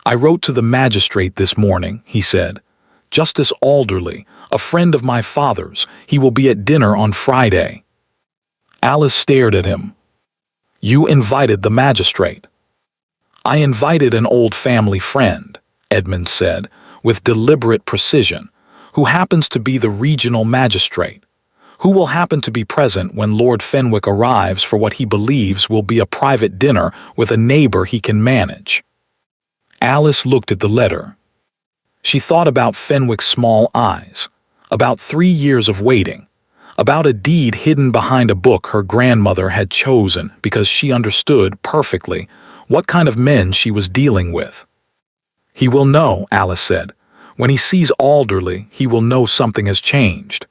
Speaker 1: "I wrote to the magistrate this morning," he said. "Justice Alderley, a friend of my father's. He will be at dinner on Friday." Alice stared at him. "You invited the magistrate?" "I invited an old family friend," Edmund said, with deliberate precision, "who happens to be the regional magistrate, who will happen to be present when Lord Fenwick arrives for what he believes will be a private dinner with a neighbor he can manage." Alice looked at the letter. She thought about Fenwick's small eyes, about 3 years of waiting, about a deed hidden behind a book her grandmother had chosen because she understood perfectly what kind of men she was dealing with. "He will know," Alice said. "When he sees Alderley, he will know something has changed."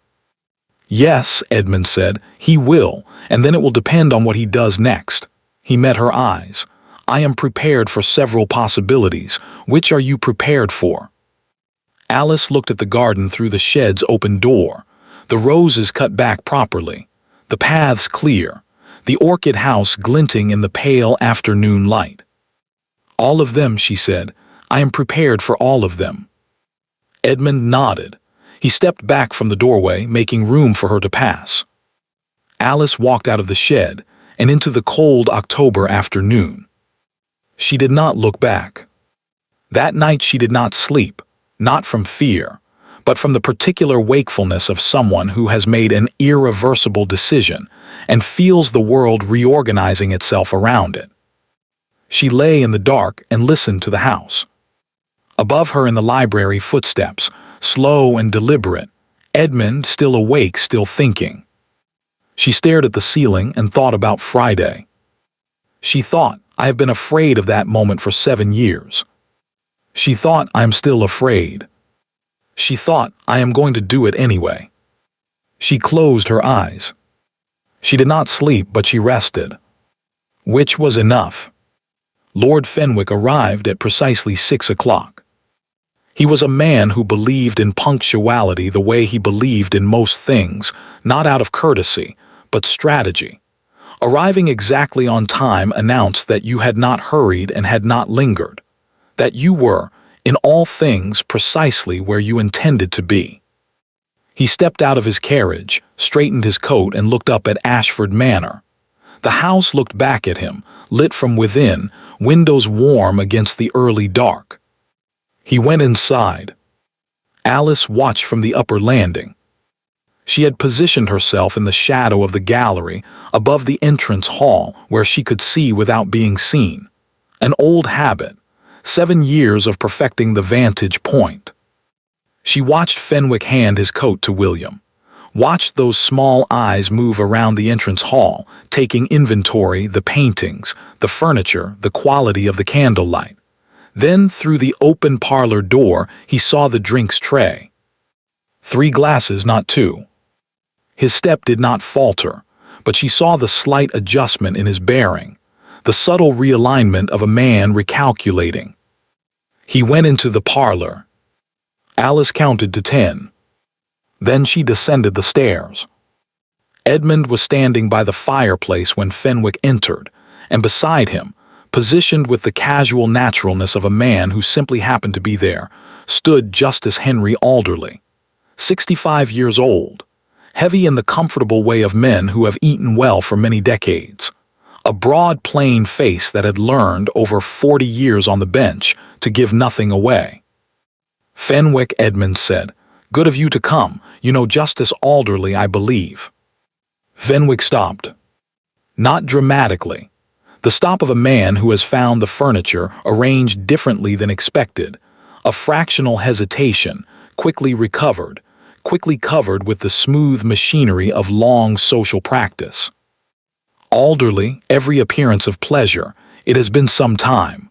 Speaker 1: "Yes," Edmund said, "he will, and then it will depend on what he does next." He met her eyes. "I am prepared for several possibilities. Which are you prepared for?" Alice looked at the garden through the shed's open door. The roses cut back properly, the paths clear, the orchid house glinting in the pale afternoon light. "All of them," she said. "I am prepared for all of them." Edmund nodded. He stepped back from the doorway, making room for her to pass. Alice walked out of the shed and into the cold October afternoon. She did not look back. That night she did not sleep, not from fear, but from the particular wakefulness of someone who has made an irreversible decision and feels the world reorganizing itself around it. She lay in the dark and listened to the house. Above her in the library, footsteps, slow and deliberate, Edmund still awake, still thinking. She stared at the ceiling and thought about Friday. She thought, "I have been afraid of that moment for 7 years." She thought, "I am still afraid." She thought, "I am going to do it anyway." She closed her eyes. She did not sleep, but she rested. Which was enough. Lord Fenwick arrived at precisely 6 o'clock. He was a man who believed in punctuality the way he believed in most things, not out of courtesy, but strategy. Arriving exactly on time announced that you had not hurried and had not lingered, that you were, in all things, precisely where you intended to be. He stepped out of his carriage, straightened his coat, and looked up at Ashford Manor. The house looked back at him, lit from within, windows warm against the early dark. He went inside. Alice watched from the upper landing. She had positioned herself in the shadow of the gallery, above the entrance hall, where she could see without being seen. An old habit, 7 years of perfecting the vantage point. She watched Fenwick hand his coat to William, watched those small eyes move around the entrance hall, taking inventory, the paintings, the furniture, the quality of the candlelight. Then, through the open parlor door, he saw the drinks tray. 3 glasses, not 2. His step did not falter, but she saw the slight adjustment in his bearing, the subtle realignment of a man recalculating. He went into the parlor. Alice counted to 10. Then she descended the stairs. Edmund was standing by the fireplace when Fenwick entered, and beside him, positioned with the casual naturalness of a man who simply happened to be there, stood Justice Henry Alderley, 65 years old, heavy in the comfortable way of men who have eaten well for many decades, a broad, plain face that had learned over 40 years on the bench to give nothing away. "Fenwick," Edmund said, "good of you to come. You know Justice Alderley, I believe." Fenwick stopped. Not dramatically. The stop of a man who has found the furniture arranged differently than expected, a fractional hesitation, quickly covered with the smooth machinery of long social practice. "Alderley, every appearance of pleasure. It has been some time."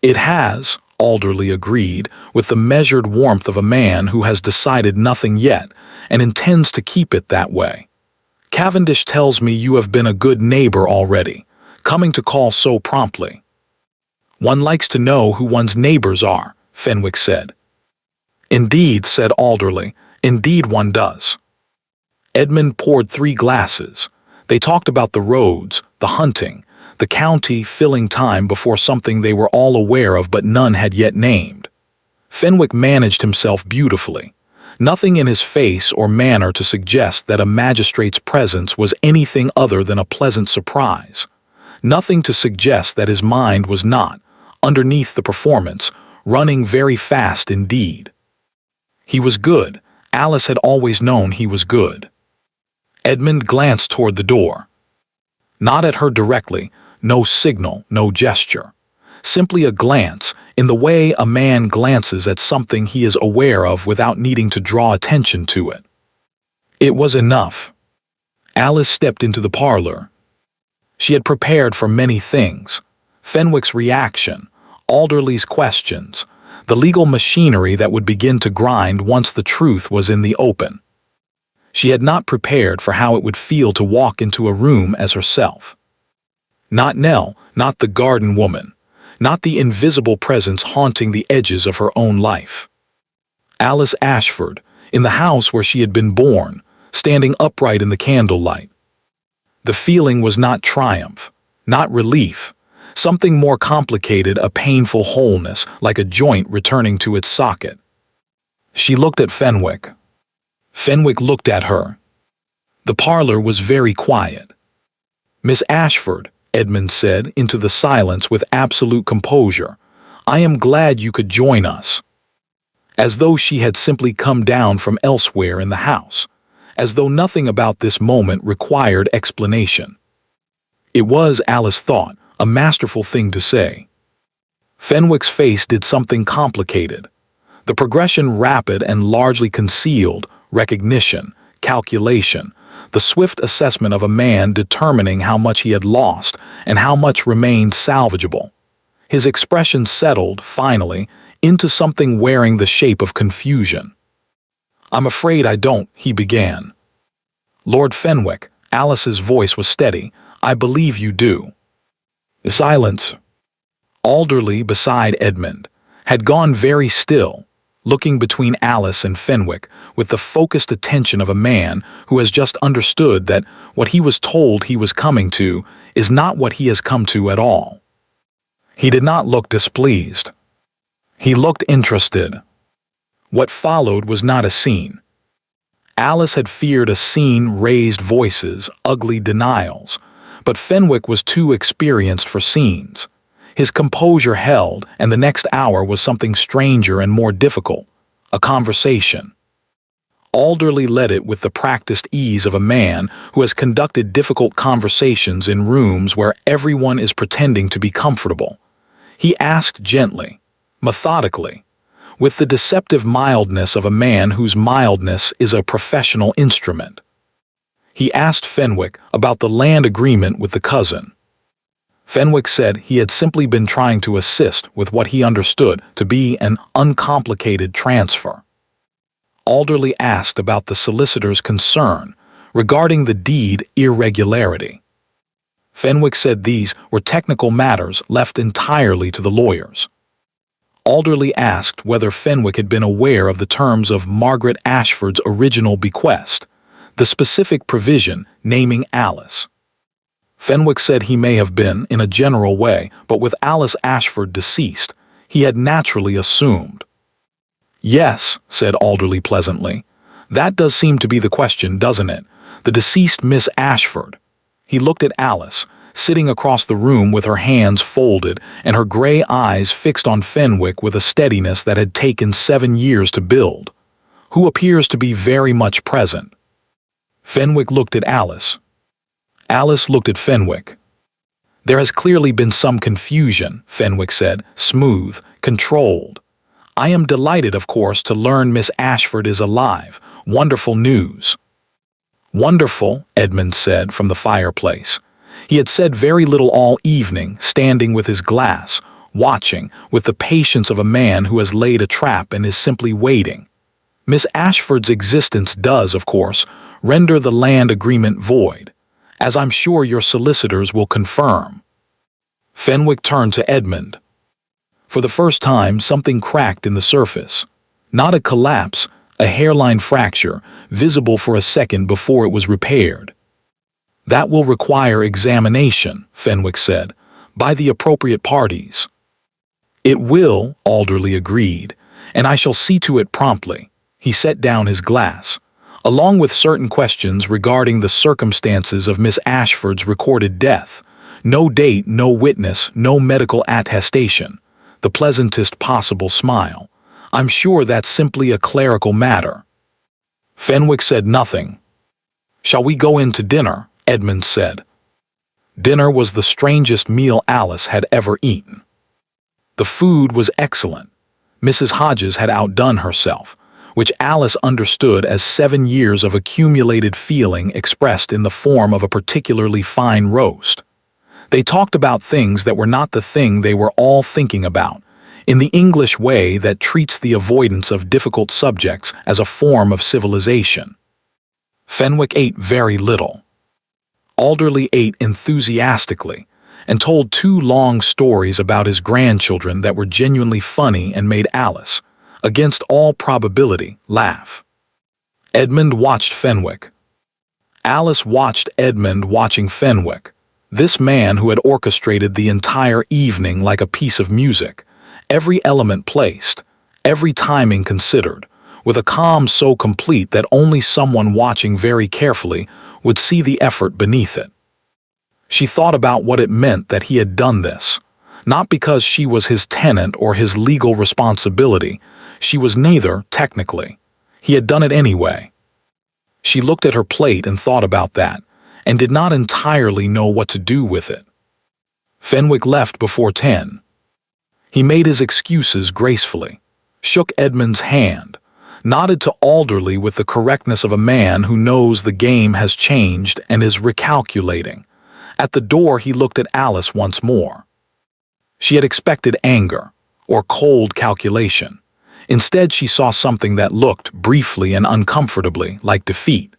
Speaker 1: "It has," Alderley agreed, with the measured warmth of a man who has decided nothing yet and intends to keep it that way. "Cavendish tells me you have been a good neighbor already, coming to call so promptly." "One likes to know who one's neighbors are," Fenwick said. "Indeed," said Alderley, "indeed one does." Edmund poured 3 glasses. They talked about the roads, the hunting, the county filling time before something they were all aware of but none had yet named. Fenwick managed himself beautifully. Nothing in his face or manner to suggest that a magistrate's presence was anything other than a pleasant surprise. Nothing to suggest that his mind was not, underneath the performance, running very fast indeed. He was good. Alice had always known he was good. Edmund glanced toward the door. Not at her directly, no signal, no gesture. Simply a glance, in the way a man glances at something he is aware of without needing to draw attention to it. It was enough. Alice stepped into the parlor. She had prepared for many things. Fenwick's reaction, Alderley's questions, the legal machinery that would begin to grind once the truth was in the open. She had not prepared for how it would feel to walk into a room as herself. Not Nell, not the garden woman, not the invisible presence haunting the edges of her own life. Alice Ashford, in the house where she had been born, standing upright in the candlelight. The feeling was not triumph, not relief, something more complicated, a painful wholeness, like a joint returning to its socket. She looked at Fenwick. Fenwick looked at her. The parlor was very quiet. "Miss Ashford," Edmund said into the silence with absolute composure, "I am glad you could join us." As though she had simply come down from elsewhere in the house, as though nothing about this moment required explanation. It was, Alice thought, a masterful thing to say. Fenwick's face did something complicated. The progression rapid and largely concealed, recognition, calculation, the swift assessment of a man determining how much he had lost and how much remained salvageable. His expression settled, finally, into something wearing the shape of confusion. "I'm afraid I don't," he began. "Lord Fenwick," Alice's voice was steady, "I believe you do." Silence. Alderley, beside Edmund, had gone very still, looking between Alice and Fenwick with the focused attention of a man who has just understood that what he was told he was coming to is not what he has come to at all. He did not look displeased. He looked interested. What followed was not a scene. Alice had feared a scene, raised voices, ugly denials, but Fenwick was too experienced for scenes. His composure held, and the next hour was something stranger and more difficult, a conversation. Alderley led it with the practiced ease of a man who has conducted difficult conversations in rooms where everyone is pretending to be comfortable. He asked gently, methodically, with the deceptive mildness of a man whose mildness is a professional instrument. He asked Fenwick about the land agreement with the cousin. Fenwick said he had simply been trying to assist with what he understood to be an uncomplicated transfer. Alderley asked about the solicitor's concern regarding the deed irregularity. Fenwick said these were technical matters left entirely to the lawyers. Alderley asked whether Fenwick had been aware of the terms of Margaret Ashford's original bequest, the specific provision naming Alice. Fenwick said he may have been, in a general way, but with Alice Ashford deceased, he had naturally assumed. "Yes," said Alderley pleasantly. "That does seem to be the question, doesn't it? The deceased Miss Ashford." He looked at Alice, sitting across the room with her hands folded and her gray eyes fixed on Fenwick with a steadiness that had taken 7 years to build, who appears to be very much present. Fenwick looked at Alice. Alice looked at Fenwick. "There has clearly been some confusion," Fenwick said, smooth, controlled. "I am delighted, of course, to learn Miss Ashford is alive. Wonderful news." "Wonderful," Edmund said from the fireplace. He had said very little all evening, standing with his glass, watching, with the patience of a man who has laid a trap and is simply waiting. "Miss Ashford's existence does, of course, render the land agreement void, as I'm sure your solicitors will confirm." Fenwick turned to Edmund. For the first time, something cracked in the surface. Not a collapse, a hairline fracture, visible for a second before it was repaired. That will require examination, Fenwick said, by the appropriate parties. It will, Alderley agreed, and I shall see to it promptly. He set down his glass, along with certain questions regarding the circumstances of Miss Ashford's recorded death. No date, no witness, no medical attestation. The pleasantest possible smile. I'm sure that's simply a clerical matter. Fenwick said nothing. Shall we go in to dinner? Edmund said. Dinner was the strangest meal Alice had ever eaten. The food was excellent. Mrs. Hodges had outdone herself, which Alice understood as 7 years of accumulated feeling expressed in the form of a particularly fine roast. They talked about things that were not the thing they were all thinking about, in the English way that treats the avoidance of difficult subjects as a form of civilization. Fenwick ate very little. Alderley ate enthusiastically and told 2 long stories about his grandchildren that were genuinely funny and made Alice, against all probability, laugh. Edmund watched Fenwick. Alice watched Edmund watching Fenwick, this man who had orchestrated the entire evening like a piece of music, every element placed, every timing considered, with a calm so complete that only someone watching very carefully would see the effort beneath it. She thought about what it meant that he had done this, not because she was his tenant or his legal responsibility. She was neither, technically. He had done it anyway. She looked at her plate and thought about that, and did not entirely know what to do with it. Fenwick left before 10. He made his excuses gracefully, shook Edmund's hand, nodded to Alderley with the correctness of a man who knows the game has changed and is recalculating. At the door he looked at Alice once more. She had expected anger, or cold calculation. Instead she saw something that looked, briefly and uncomfortably, like defeat.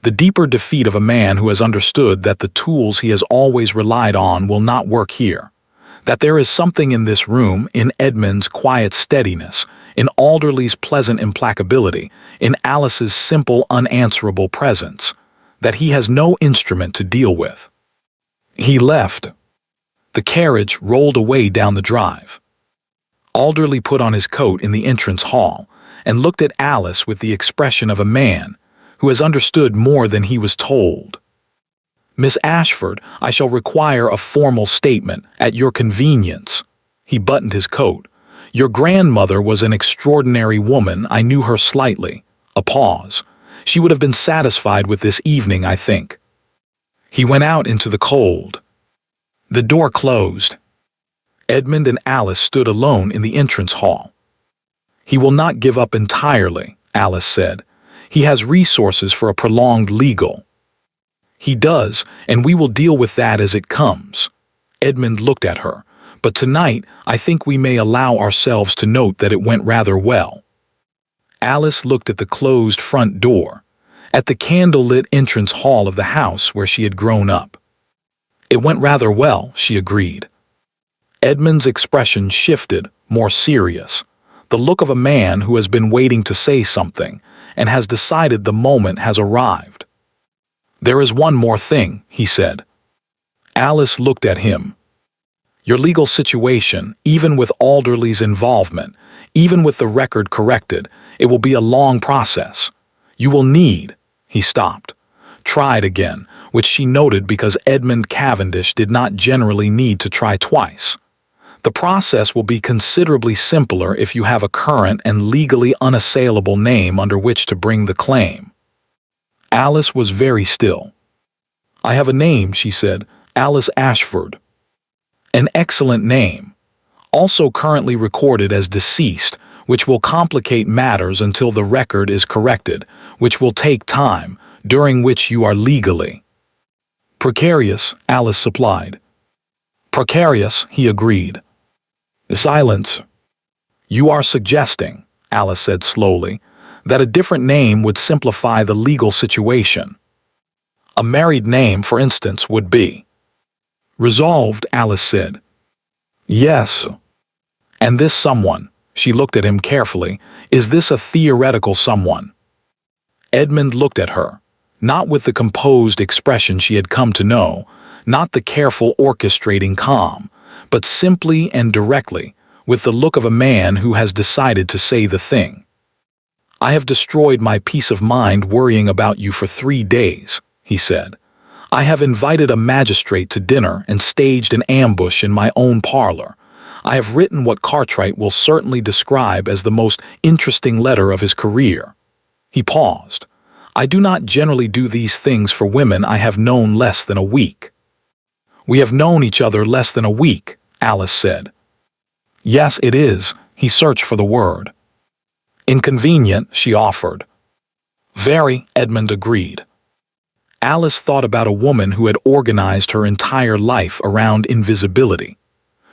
Speaker 1: The deeper defeat of a man who has understood that the tools he has always relied on will not work here. That there is something in this room, in Edmund's quiet steadiness, in Alderley's pleasant implacability, in Alice's simple, unanswerable presence, that he has no instrument to deal with. He left. The carriage rolled away down the drive. Alderley put on his coat in the entrance hall and looked at Alice with the expression of a man who has understood more than he was told. Miss Ashford, I shall require a formal statement, at your convenience. He buttoned his coat. Your grandmother was an extraordinary woman. I knew her slightly. A pause. She would have been satisfied with this evening, I think. He went out into the cold. The door closed. Edmund and Alice stood alone in the entrance hall. He will not give up entirely, Alice said. He has resources for a prolonged legal. He does, and we will deal with that as it comes. Edmund looked at her, but tonight I think we may allow ourselves to note that it went rather well. Alice looked at the closed front door, at the candle-lit entrance hall of the house where she had grown up. It went rather well, she agreed. Edmund's expression shifted, more serious, the look of a man who has been waiting to say something and has decided the moment has arrived. There is one more thing, he said. Alice looked at him. Your legal situation, even with Alderley's involvement, even with the record corrected, it will be a long process. You will need, he stopped, tried again, which she noted because Edmund Cavendish did not generally need to try twice. The process will be considerably simpler if you have a current and legally unassailable name under which to bring the claim. Alice was very still. I have a name, she said, Alice Ashford. An excellent name, also currently recorded as deceased, which will complicate matters until the record is corrected, which will take time, during which you are legally. Precarious, Alice supplied. Precarious, he agreed. Silence. You are suggesting, Alice said slowly, that a different name would simplify the legal situation. A married name, for instance, would be. Resolved, Alice said. Yes. And this someone, she looked at him carefully, is this a theoretical someone? Edmund looked at her. not with the composed expression she had come to know, not the careful orchestrating calm, but simply and directly, with the look of a man who has decided to say the thing. "I have destroyed my peace of mind worrying about you for 3 days," he said. "I have invited a magistrate to dinner and staged an ambush in my own parlor. I have written what Cartwright will certainly describe as the most interesting letter of his career." He paused. "I do not generally do these things for women I have known less than a week." "We have known each other less than a week," Alice said. "Yes, it is." He searched for the word. "Inconvenient," she offered. "Very," Edmund agreed. Alice thought about a woman who had organized her entire life around invisibility,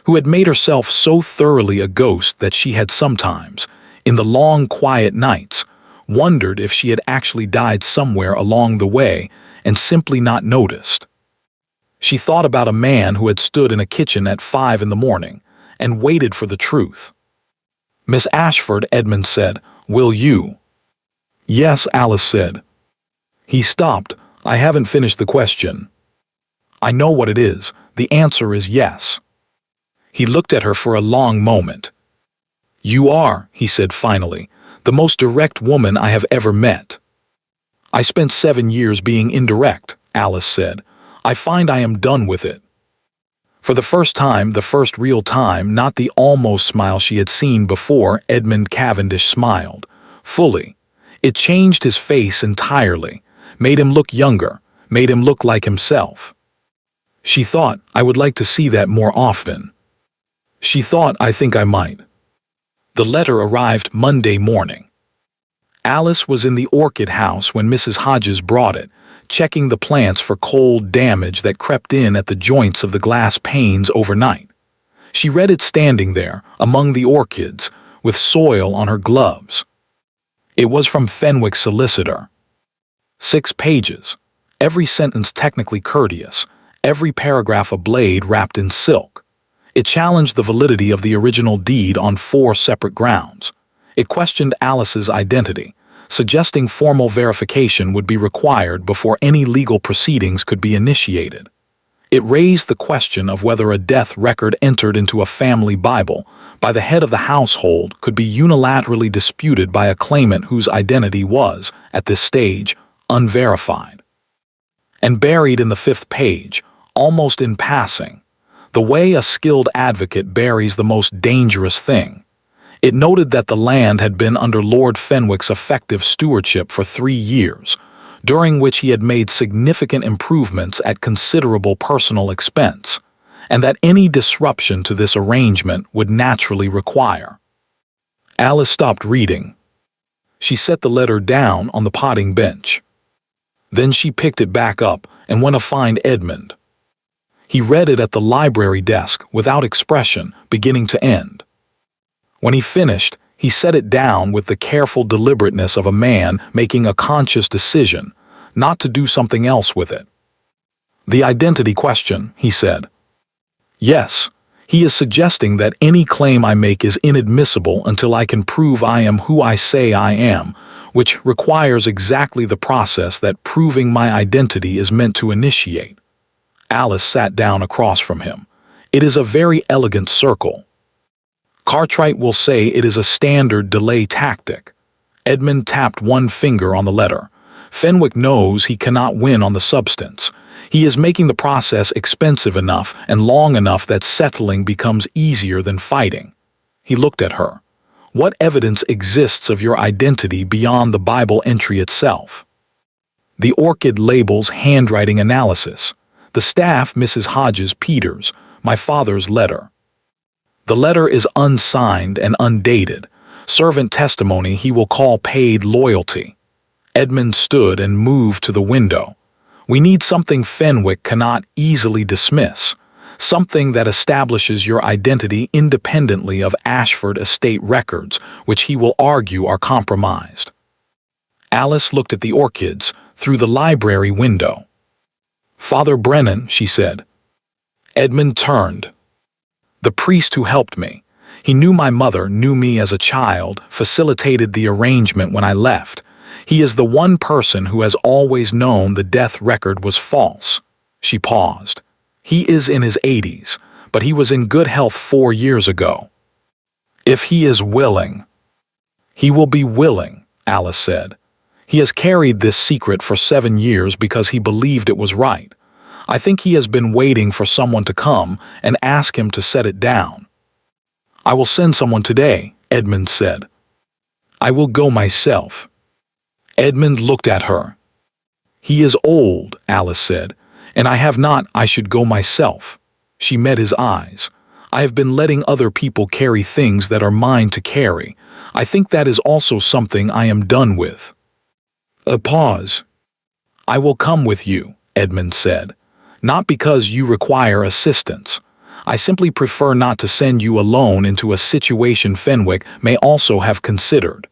Speaker 1: who had made herself so thoroughly a ghost that she had sometimes, in the long quiet nights, wondered if she had actually died somewhere along the way and simply not noticed. She thought about a man who had stood in a kitchen at 5 in the morning and waited for the truth. "Miss Ashford," Edmund said, "will you?" "Yes," Alice said. He stopped. "I haven't finished the question." "I know what it is. The answer is yes." He looked at her for a long moment. "You are," he said finally, "the most direct woman I have ever met." "I spent 7 years being indirect," Alice said. "I find I am done with it." For the first time, the first real time, not the almost smile she had seen before, Edmund Cavendish smiled. Fully. It changed his face entirely, made him look younger, made him look like himself. She thought, "I would like to see that more often." She thought, "I think I might." The letter arrived Monday morning. Alice was in the orchid house when Mrs. Hodges brought it, checking the plants for cold damage that crept in at the joints of the glass panes overnight. She read it standing there, among the orchids, with soil on her gloves. It was from Fenwick's solicitor. 6 pages, every sentence technically courteous, every paragraph a blade wrapped in silk. It challenged the validity of the original deed on 4 separate grounds. It questioned Alice's identity, suggesting formal verification would be required before any legal proceedings could be initiated. It raised the question of whether a death record entered into a family Bible by the head of the household could be unilaterally disputed by a claimant whose identity was, at this stage, unverified. And buried in the 5th page, almost in passing, the way a skilled advocate buries the most dangerous thing. It noted that the land had been under Lord Fenwick's effective stewardship for 3 years, during which he had made significant improvements at considerable personal expense, and that any disruption to this arrangement would naturally require. Alice stopped reading. She set the letter down on the potting bench. Then she picked it back up and went to find Edmund. He read it at the library desk without expression, beginning to end. When he finished, he set it down with the careful deliberateness of a man making a conscious decision not to do something else with it. "The identity question," he said. "Yes, he is suggesting that any claim I make is inadmissible until I can prove I am who I say I am, which requires exactly the process that proving my identity is meant to initiate." Alice sat down across from him. "It is a very elegant circle. Cartwright will say it is a standard delay tactic." Edmund tapped one finger on the letter. "Fenwick knows he cannot win on the substance. He is making the process expensive enough and long enough that settling becomes easier than fighting." He looked at her. "What evidence exists of your identity beyond the Bible entry itself?" "The orchid label's handwriting analysis. The staff, Mrs. Hodges Peters, my father's letter. The letter is unsigned and undated. Servant testimony he will call paid loyalty." Edmund stood and moved to the window. "We need something Fenwick cannot easily dismiss, something that establishes your identity independently of Ashford estate records, which he will argue are compromised." Alice looked at the orchids through the library window. "Father Brennan," she said. Edmund turned. "The priest who helped me. He knew my mother, knew me as a child, facilitated the arrangement when I left. He is the one person who has always known the death record was false. She paused. He is in his 80s, but he was in good health 4 years ago. If he is willing. He will be willing, Alice said. He has carried this secret for 7 years because he believed it was right. I think he has been waiting for someone to come and ask him to set it down. I will send someone today, Edmund said. I will go myself. Edmund looked at her. He is old, Alice said, and I have not. I should go myself. She met his eyes. I have been letting other people carry things that are mine to carry. I think that is also something I am done with. A pause. I will come with you, Edmund said. Not because you require assistance. I simply prefer not to send you alone into a situation Fenwick may also have considered.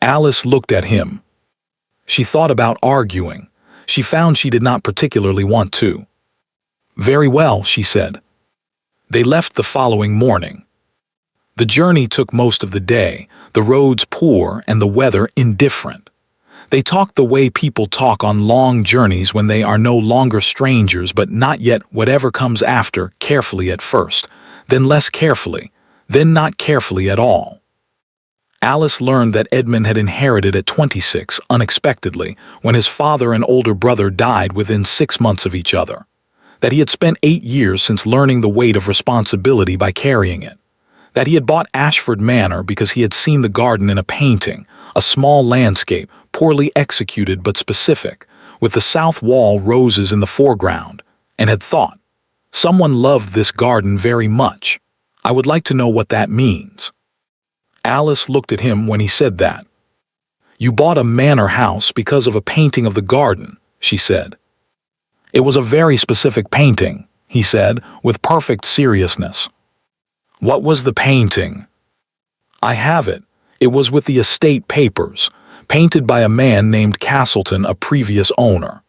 Speaker 1: Alice looked at him. She thought about arguing. She found she did not particularly want to. Very well, she said. They left the following morning. The journey took most of the day, the roads poor and the weather indifferent. They talked the way people talk on long journeys when they are no longer strangers but not yet whatever comes after, carefully at first, then less carefully, then not carefully at all. Alice learned that Edmund had inherited at 26 unexpectedly when his father and older brother died within 6 months of each other. That he had spent 8 years since learning the weight of responsibility by carrying it. That he had bought Ashford Manor because he had seen the garden in a painting, a small landscape, poorly executed but specific, with the south wall roses in the foreground, and had thought, someone loved this garden very much. I would like to know what that means. Alice looked at him when he said that. You bought a manor house because of a painting of the garden, she said. It was a very specific painting, he said, with perfect seriousness. What was the painting? I have it. It was with the estate papers, painted by a man named Castleton, a previous owner.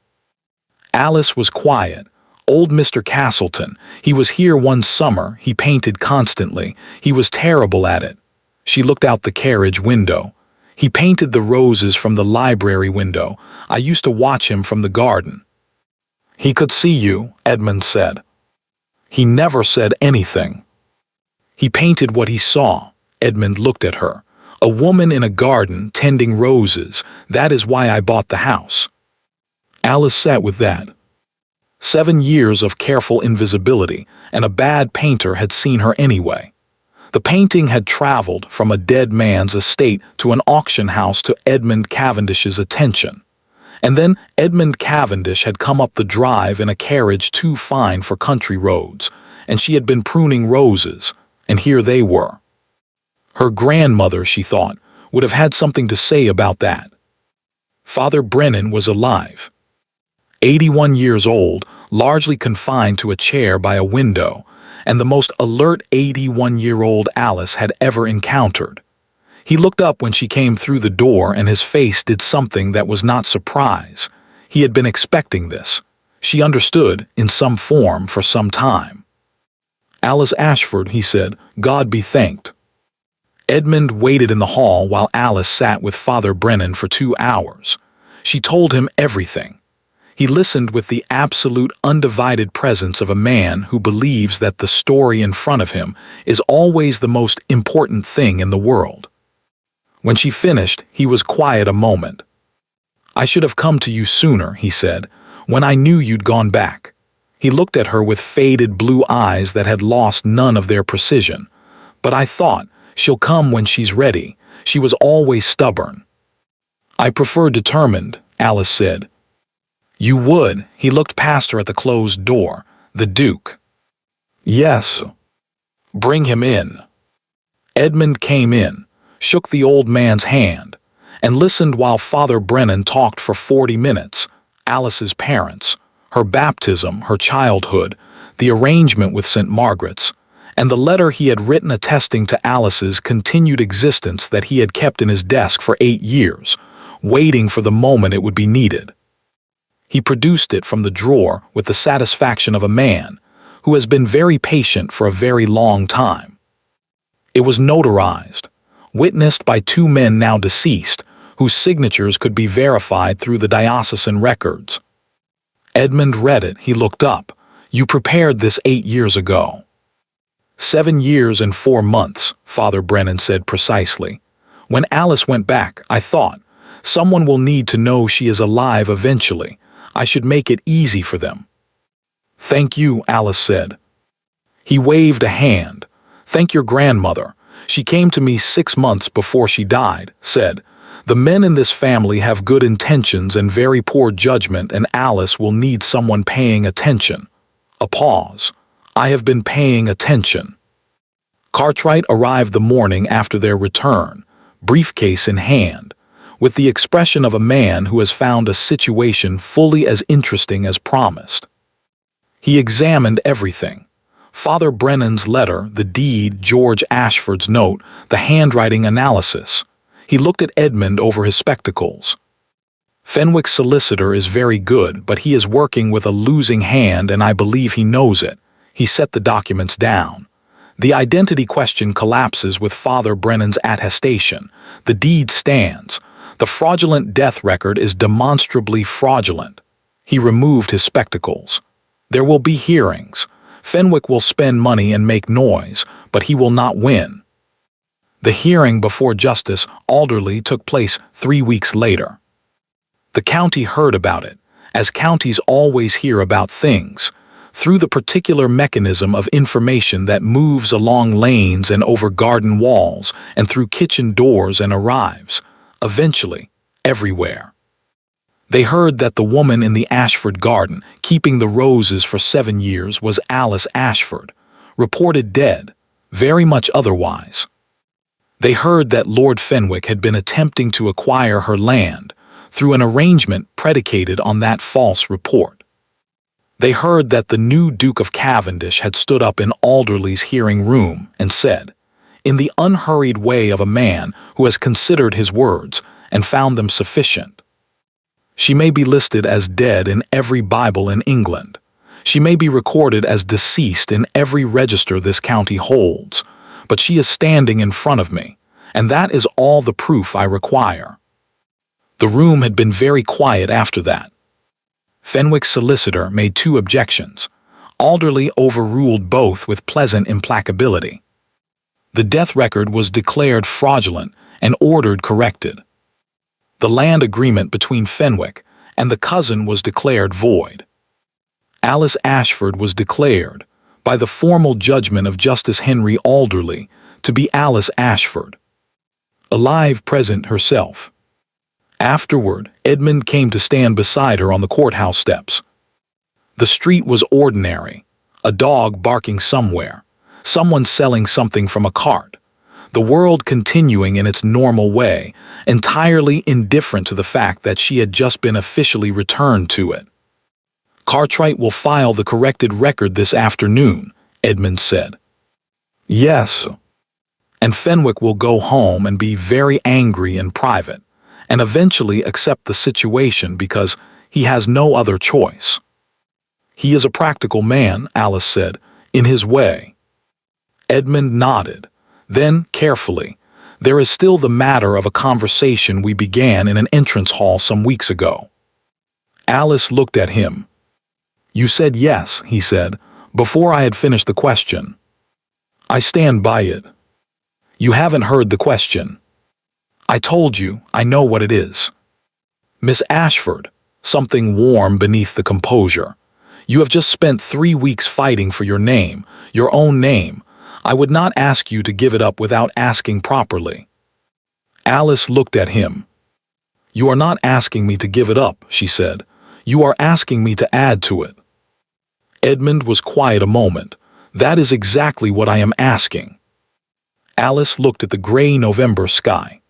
Speaker 1: Alice was quiet. Old Mr. Castleton, he was here one summer, he painted constantly, he was terrible at it. She looked out the carriage window. He painted the roses from the library window. I used to watch him from the garden. He could see you, Edmund said. He never said anything. He painted what he saw. Edmund looked at her. A woman in a garden tending roses. That is why I bought the house. Alice sat with that. 7 years of careful invisibility, and a bad painter had seen her anyway. The painting had traveled from a dead man's estate to an auction house to Edmund Cavendish's attention. And then Edmund Cavendish had come up the drive in a carriage too fine for country roads, and she had been pruning roses, and here they were. Her grandmother, she thought, would have had something to say about that. Father Brennan was alive. 81 years old, largely confined to a chair by a window, and the most alert 81-year-old Alice had ever encountered. He looked up when she came through the door and his face did something that was not surprise. He had been expecting this. She understood, in some form, for some time. Alice Ashford, he said, God be thanked. Edmund waited in the hall while Alice sat with Father Brennan for 2 hours. She told him everything. He listened with the absolute undivided presence of a man who believes that the story in front of him is always the most important thing in the world. When she finished, he was quiet a moment. I should have come to you sooner, he said, when I knew you'd gone back. He looked at her with faded blue eyes that had lost none of their precision. But I thought, she'll come when she's ready. She was always stubborn. I prefer determined, Alice said. You would, he looked past her at the closed door. The Duke. Yes. Bring him in. Edmund came in, shook the old man's hand, and listened while Father Brennan talked for 40 minutes. Alice's parents, her baptism, her childhood, the arrangement with St. Margaret's, and the letter he had written attesting to Alice's continued existence that he had kept in his desk for 8 years, waiting for the moment it would be needed. He produced it from the drawer with the satisfaction of a man who has been very patient for a very long time. It was notarized, witnessed by 2 men now deceased, whose signatures could be verified through the diocesan records. Edmund read it. He looked up. "You prepared this 8 years ago." 7 years and 4 months, Father Brennan said precisely. "When Alice went back, I thought, someone will need to know she is alive eventually. I should make it easy for them." "Thank you," Alice said. He waved a hand. "Thank your grandmother. She came to me 6 months before she died, said, 'The men in this family have good intentions and very poor judgment, and Alice will need someone paying attention.'" A pause. "I have been paying attention." Cartwright arrived the morning after their return, briefcase in hand, with the expression of a man who has found a situation fully as interesting as promised. He examined everything. Father Brennan's letter, the deed, George Ashford's note, the handwriting analysis. He looked at Edmund over his spectacles. "Fenwick's solicitor is very good, but he is working with a losing hand, and I believe he knows it." He set the documents down. The identity question collapses with Father Brennan's attestation. The deed stands. The fraudulent death record is demonstrably fraudulent. He removed his spectacles. "There will be hearings. Fenwick will spend money and make noise, but he will not win." The hearing before Justice Alderley took place 3 weeks later. The county heard about it, as counties always hear about things, through the particular mechanism of information that moves along lanes and over garden walls and through kitchen doors and arrives, eventually, everywhere. They heard that the woman in the Ashford garden, keeping the roses for 7 years, was Alice Ashford, reported dead, very much otherwise. They heard that Lord Fenwick had been attempting to acquire her land through an arrangement predicated on that false report. They heard that the new Duke of Cavendish had stood up in Alderley's hearing room and said, in the unhurried way of a man who has considered his words and found them sufficient, "She may be listed as dead in every Bible in England. She may be recorded as deceased in every register this county holds, but she is standing in front of me, and that is all the proof I require." The room had been very quiet after that. Fenwick's solicitor made 2 objections. Alderley overruled both with pleasant implacability. The death record was declared fraudulent and ordered corrected. The land agreement between Fenwick and the cousin was declared void. Alice Ashford was declared, by the formal judgment of Justice Henry Alderley, to be Alice Ashford, alive, present herself. Afterward, Edmund came to stand beside her on the courthouse steps. The street was ordinary, a dog barking somewhere, someone selling something from a cart, the world continuing in its normal way, entirely indifferent to the fact that she had just been officially returned to it. "Cartwright will file the corrected record this afternoon," Edmund said. "Yes." "And Fenwick will go home and be very angry in private, and eventually accept the situation because he has no other choice." "He is a practical man," Alice said, "in his way." Edmund nodded. Then, carefully, "There is still the matter of a conversation we began in an entrance hall some weeks ago." Alice looked at him. "You said yes," he said, before I had finished the question. "I stand by it." "You haven't heard the question." "I told you, I know what it is." "Miss Ashford," something warm beneath the composure, "you have just spent 3 weeks fighting for your name, your own name. I would not ask you to give it up without asking properly." Alice looked at him. "You are not asking me to give it up," she said. "You are asking me to add to it." Edmund was quiet a moment. "That is exactly what I am asking." Alice looked at the gray November sky.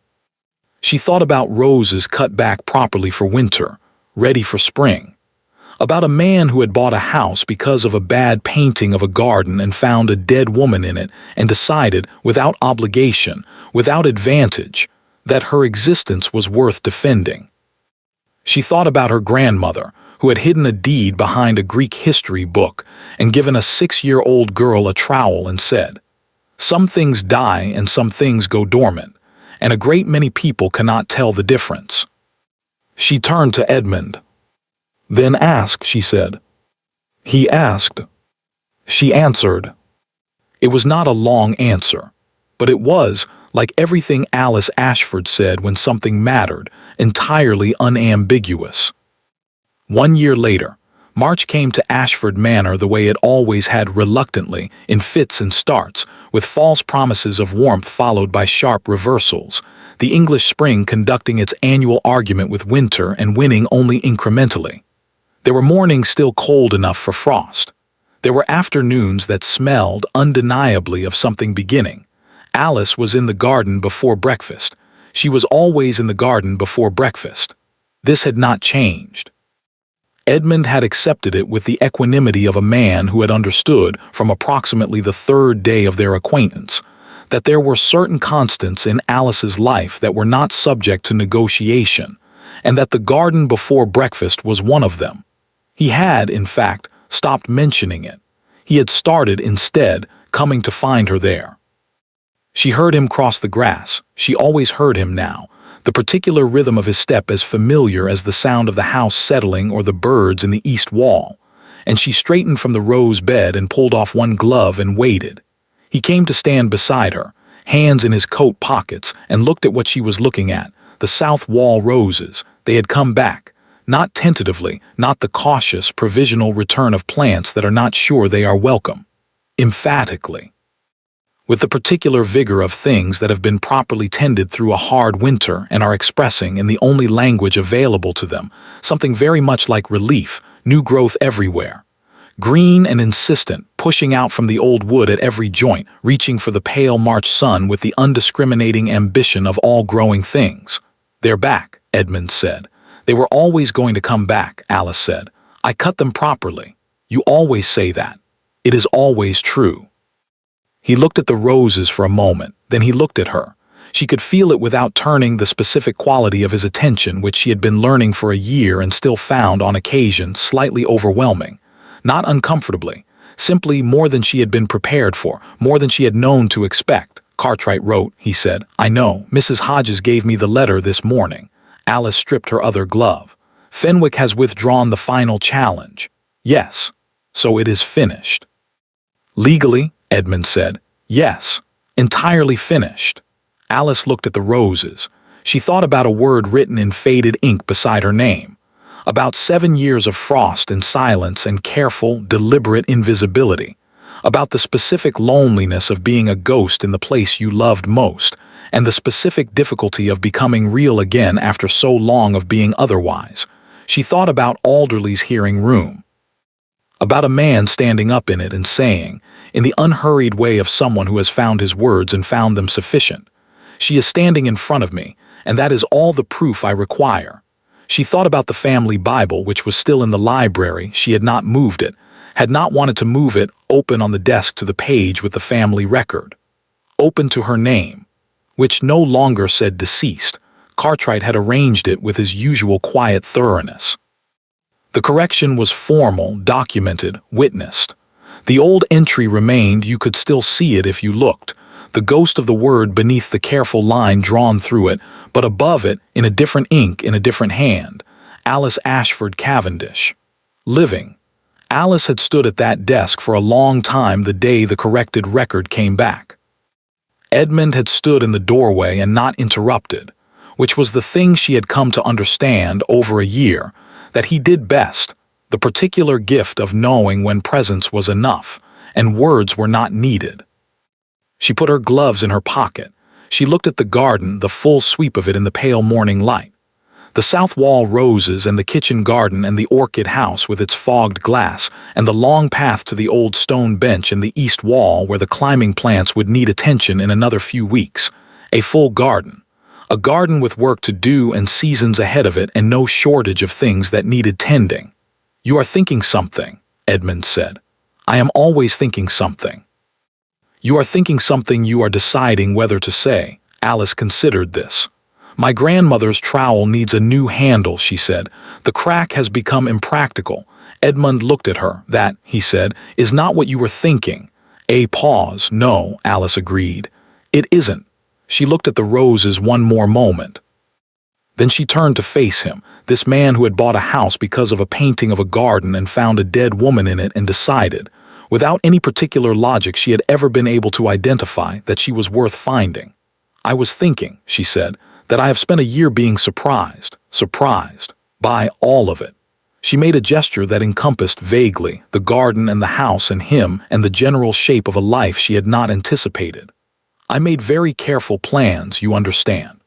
Speaker 1: She thought about roses cut back properly for winter, ready for spring. About a man who had bought a house because of a bad painting of a garden and found a dead woman in it and decided, without obligation, without advantage, that her existence was worth defending. She thought about her grandmother, who had hidden a deed behind a Greek history book and given a 6-year-old girl a trowel and said, "Some things die and some things go dormant, and a great many people cannot tell the difference. She turned to Edmund. "Then ask," she said. He asked. She answered. It was not a long answer, but it was, like everything Alice Ashford said when something mattered, entirely unambiguous. 1 year later, March came to Ashford Manor the way it always had, reluctantly, in fits and starts, with false promises of warmth followed by sharp reversals, the English spring conducting its annual argument with winter and winning only incrementally. There were mornings still cold enough for frost. There were afternoons that smelled undeniably of something beginning. Alice was in the garden before breakfast. She was always in the garden before breakfast. This had not changed. Edmund had accepted it with the equanimity of a man who had understood, from approximately the third day of their acquaintance, that there were certain constants in Alice's life that were not subject to negotiation, and that the garden before breakfast was one of them. He had, in fact, stopped mentioning it. He had started, instead, coming to find her there. She heard him cross the grass. She always heard him now, the particular rhythm of his step as familiar as the sound of the house settling or the birds in the east wall, and she straightened from the rose bed and pulled off one glove and waited. He came to stand beside her, hands in his coat pockets, and looked at what she was looking at, the south wall roses. They had come back, not tentatively, not the cautious, provisional return of plants that are not sure they are welcome. Emphatically. With the particular vigor of things that have been properly tended through a hard winter and are expressing, in the only language available to them, something very much like relief, new growth everywhere. Green and insistent, pushing out from the old wood at every joint, reaching for the pale March sun with the undiscriminating ambition of all growing things. "They're back," Edmund said. "They were always going to come back," Alice said. "I cut them properly. You always say that. It is always true." He looked at the roses for a moment, then he looked at her. She could feel it without turning, the specific quality of his attention which she had been learning for a year and still found, on occasion, slightly overwhelming. Not uncomfortably, simply more than she had been prepared for, more than she had known to expect. "Cartwright wrote," he said. "I know. Mrs. Hodges gave me the letter this morning." Alice stripped her other glove. "Fenwick has withdrawn the final challenge." "Yes. So it is finished." "Legally," Edmund said. "Yes. Entirely finished." Alice looked at the roses. She thought about a word written in faded ink beside her name. About 7 years of frost and silence and careful, deliberate invisibility. About the specific loneliness of being a ghost in the place you loved most, and the specific difficulty of becoming real again after so long of being otherwise. She thought about Alderley's hearing room. About a man standing up in it and saying, in the unhurried way of someone who has found his words and found them sufficient, "She is standing in front of me, and that is all the proof I require." She thought about the family Bible, which was still in the library. She had not moved it, had not wanted to move it, open on the desk to the page with the family record. Open to her name, which no longer said deceased. Cartwright had arranged it with his usual quiet thoroughness. The correction was formal, documented, witnessed. The old entry remained. You could still see it if you looked, the ghost of the word beneath the careful line drawn through it, but above it, in a different ink, in a different hand, Alice Ashford Cavendish. Living. Alice had stood at that desk for a long time the day the corrected record came back. Edmund had stood in the doorway and not interrupted, which was the thing she had come to understand over a year, that he did best, the particular gift of knowing when presence was enough and words were not needed. She put her gloves in her pocket. She looked at the garden, the full sweep of it in the pale morning light. The south wall roses and the kitchen garden and the orchid house with its fogged glass and the long path to the old stone bench and the east wall where the climbing plants would need attention in another few weeks. A full garden. A garden with work to do and seasons ahead of it and no shortage of things that needed tending. "You are thinking something," Edmund said. "I am always thinking something." "You are thinking something you are deciding whether to say." Alice considered this. "My grandmother's trowel needs a new handle," she said. "The crack has become impractical." Edmund looked at her. "That," he said, "is not what you were thinking." A pause. "No," Alice agreed. "It isn't." She looked at the roses one more moment. Then she turned to face him, this man who had bought a house because of a painting of a garden and found a dead woman in it, and decided, without any particular logic she had ever been able to identify, that she was worth finding. "I was thinking," she said, "that I have spent a year being surprised by all of it." She made a gesture that encompassed vaguely the garden and the house and him and the general shape of a life she had not anticipated. "I made very careful plans, you understand.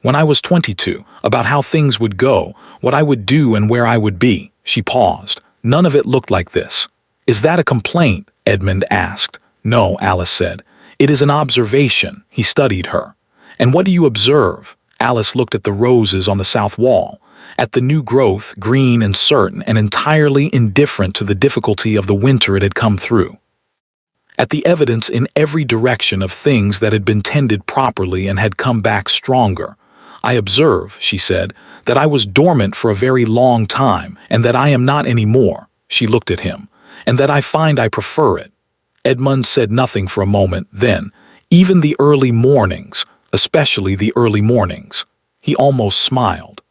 Speaker 1: When I was 22, about how things would go, what I would do and where I would be." She paused. "None of it looked like this." "Is that a complaint?" Edmund asked. "No," Alice said. "It is an observation." He studied her. "And what do you observe?" Alice looked at the roses on the south wall, at the new growth, green and certain and entirely indifferent to the difficulty of the winter it had come through, at the evidence in every direction of things that had been tended properly and had come back stronger. "I observe," she said, "that I was dormant for a very long time, and that I am not any more." She looked at him. "And that I find I prefer it." Edmund said nothing for a moment. Then, "Even the early mornings, especially the early mornings." He almost smiled.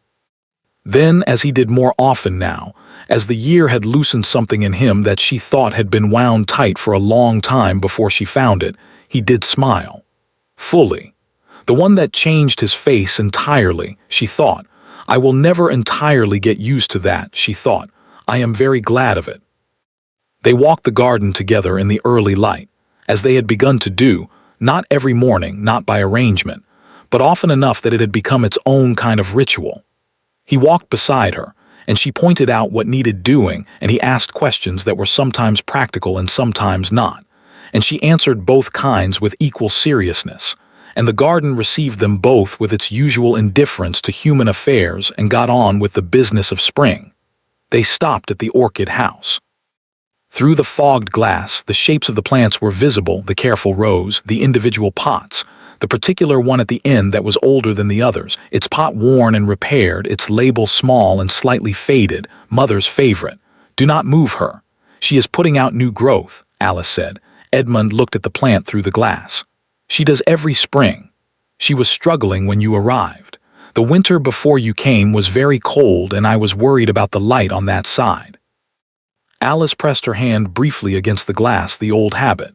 Speaker 1: Then, as he did more often now, as the year had loosened something in him that she thought had been wound tight for a long time before she found it, he did smile. Fully. The one that changed his face entirely, she thought. "I will never entirely get used to that," she thought. "I am very glad of it." They walked the garden together in the early light, as they had begun to do, not every morning, not by arrangement, but often enough that it had become its own kind of ritual. He walked beside her, and she pointed out what needed doing, and he asked questions that were sometimes practical and sometimes not, and she answered both kinds with equal seriousness, and the garden received them both with its usual indifference to human affairs and got on with the business of spring. They stopped at the orchid house. Through the fogged glass, the shapes of the plants were visible, the careful rows, the individual pots, the particular one at the end that was older than the others, its pot worn and repaired, its label small and slightly faded, mother's favorite. "Do not move her. She is putting out new growth," Alice said. Edmund looked at the plant through the glass. "She does every spring. She was struggling when you arrived. The winter before you came was very cold, and I was worried about the light on that side." Alice pressed her hand briefly against the glass, the old habit.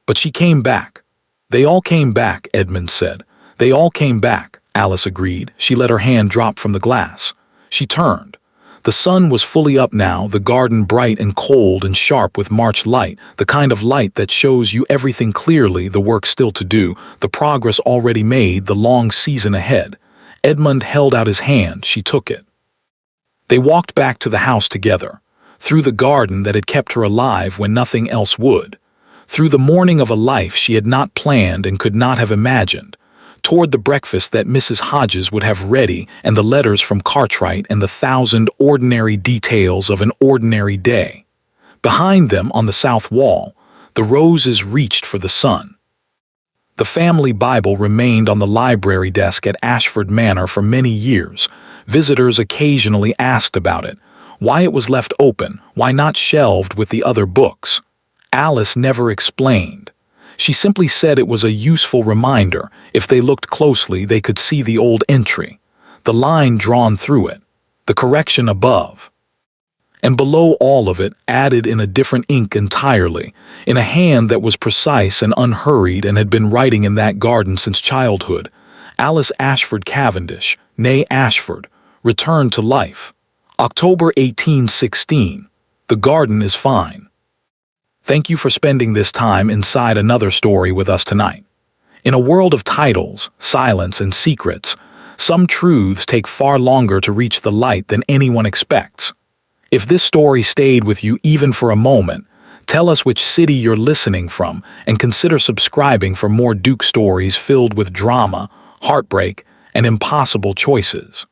Speaker 1: "But she came back." "They all came back," Edmund said. "They all came back," Alice agreed. She let her hand drop from the glass. She turned. The sun was fully up now, the garden bright and cold and sharp with March light, the kind of light that shows you everything clearly, the work still to do, the progress already made, the long season ahead. Edmund held out his hand. She took it. They walked back to the house together, through the garden that had kept her alive when nothing else would, through the morning of a life she had not planned and could not have imagined, toward the breakfast that Mrs. Hodges would have ready and the letters from Cartwright and the 1,000 ordinary details of an ordinary day. Behind them on the south wall, the roses reached for the sun. The family Bible remained on the library desk at Ashford Manor for many years. Visitors occasionally asked about it, why it was left open, why not shelved with the other books. Alice never explained. She simply said it was a useful reminder. If they looked closely, they could see the old entry, the line drawn through it, the correction above. And below all of it, added in a different ink entirely, in a hand that was precise and unhurried and had been writing in that garden since childhood, Alice Ashford Cavendish, née Ashford, returned to life. October 1816. The garden is fine. Thank you for spending this time inside another story with us tonight. In a world of titles, silence, and secrets, some truths take far longer to reach the light than anyone expects. If this story stayed with you even for a moment, tell us which city you're listening from and consider subscribing for more Duke stories filled with drama, heartbreak, and impossible choices.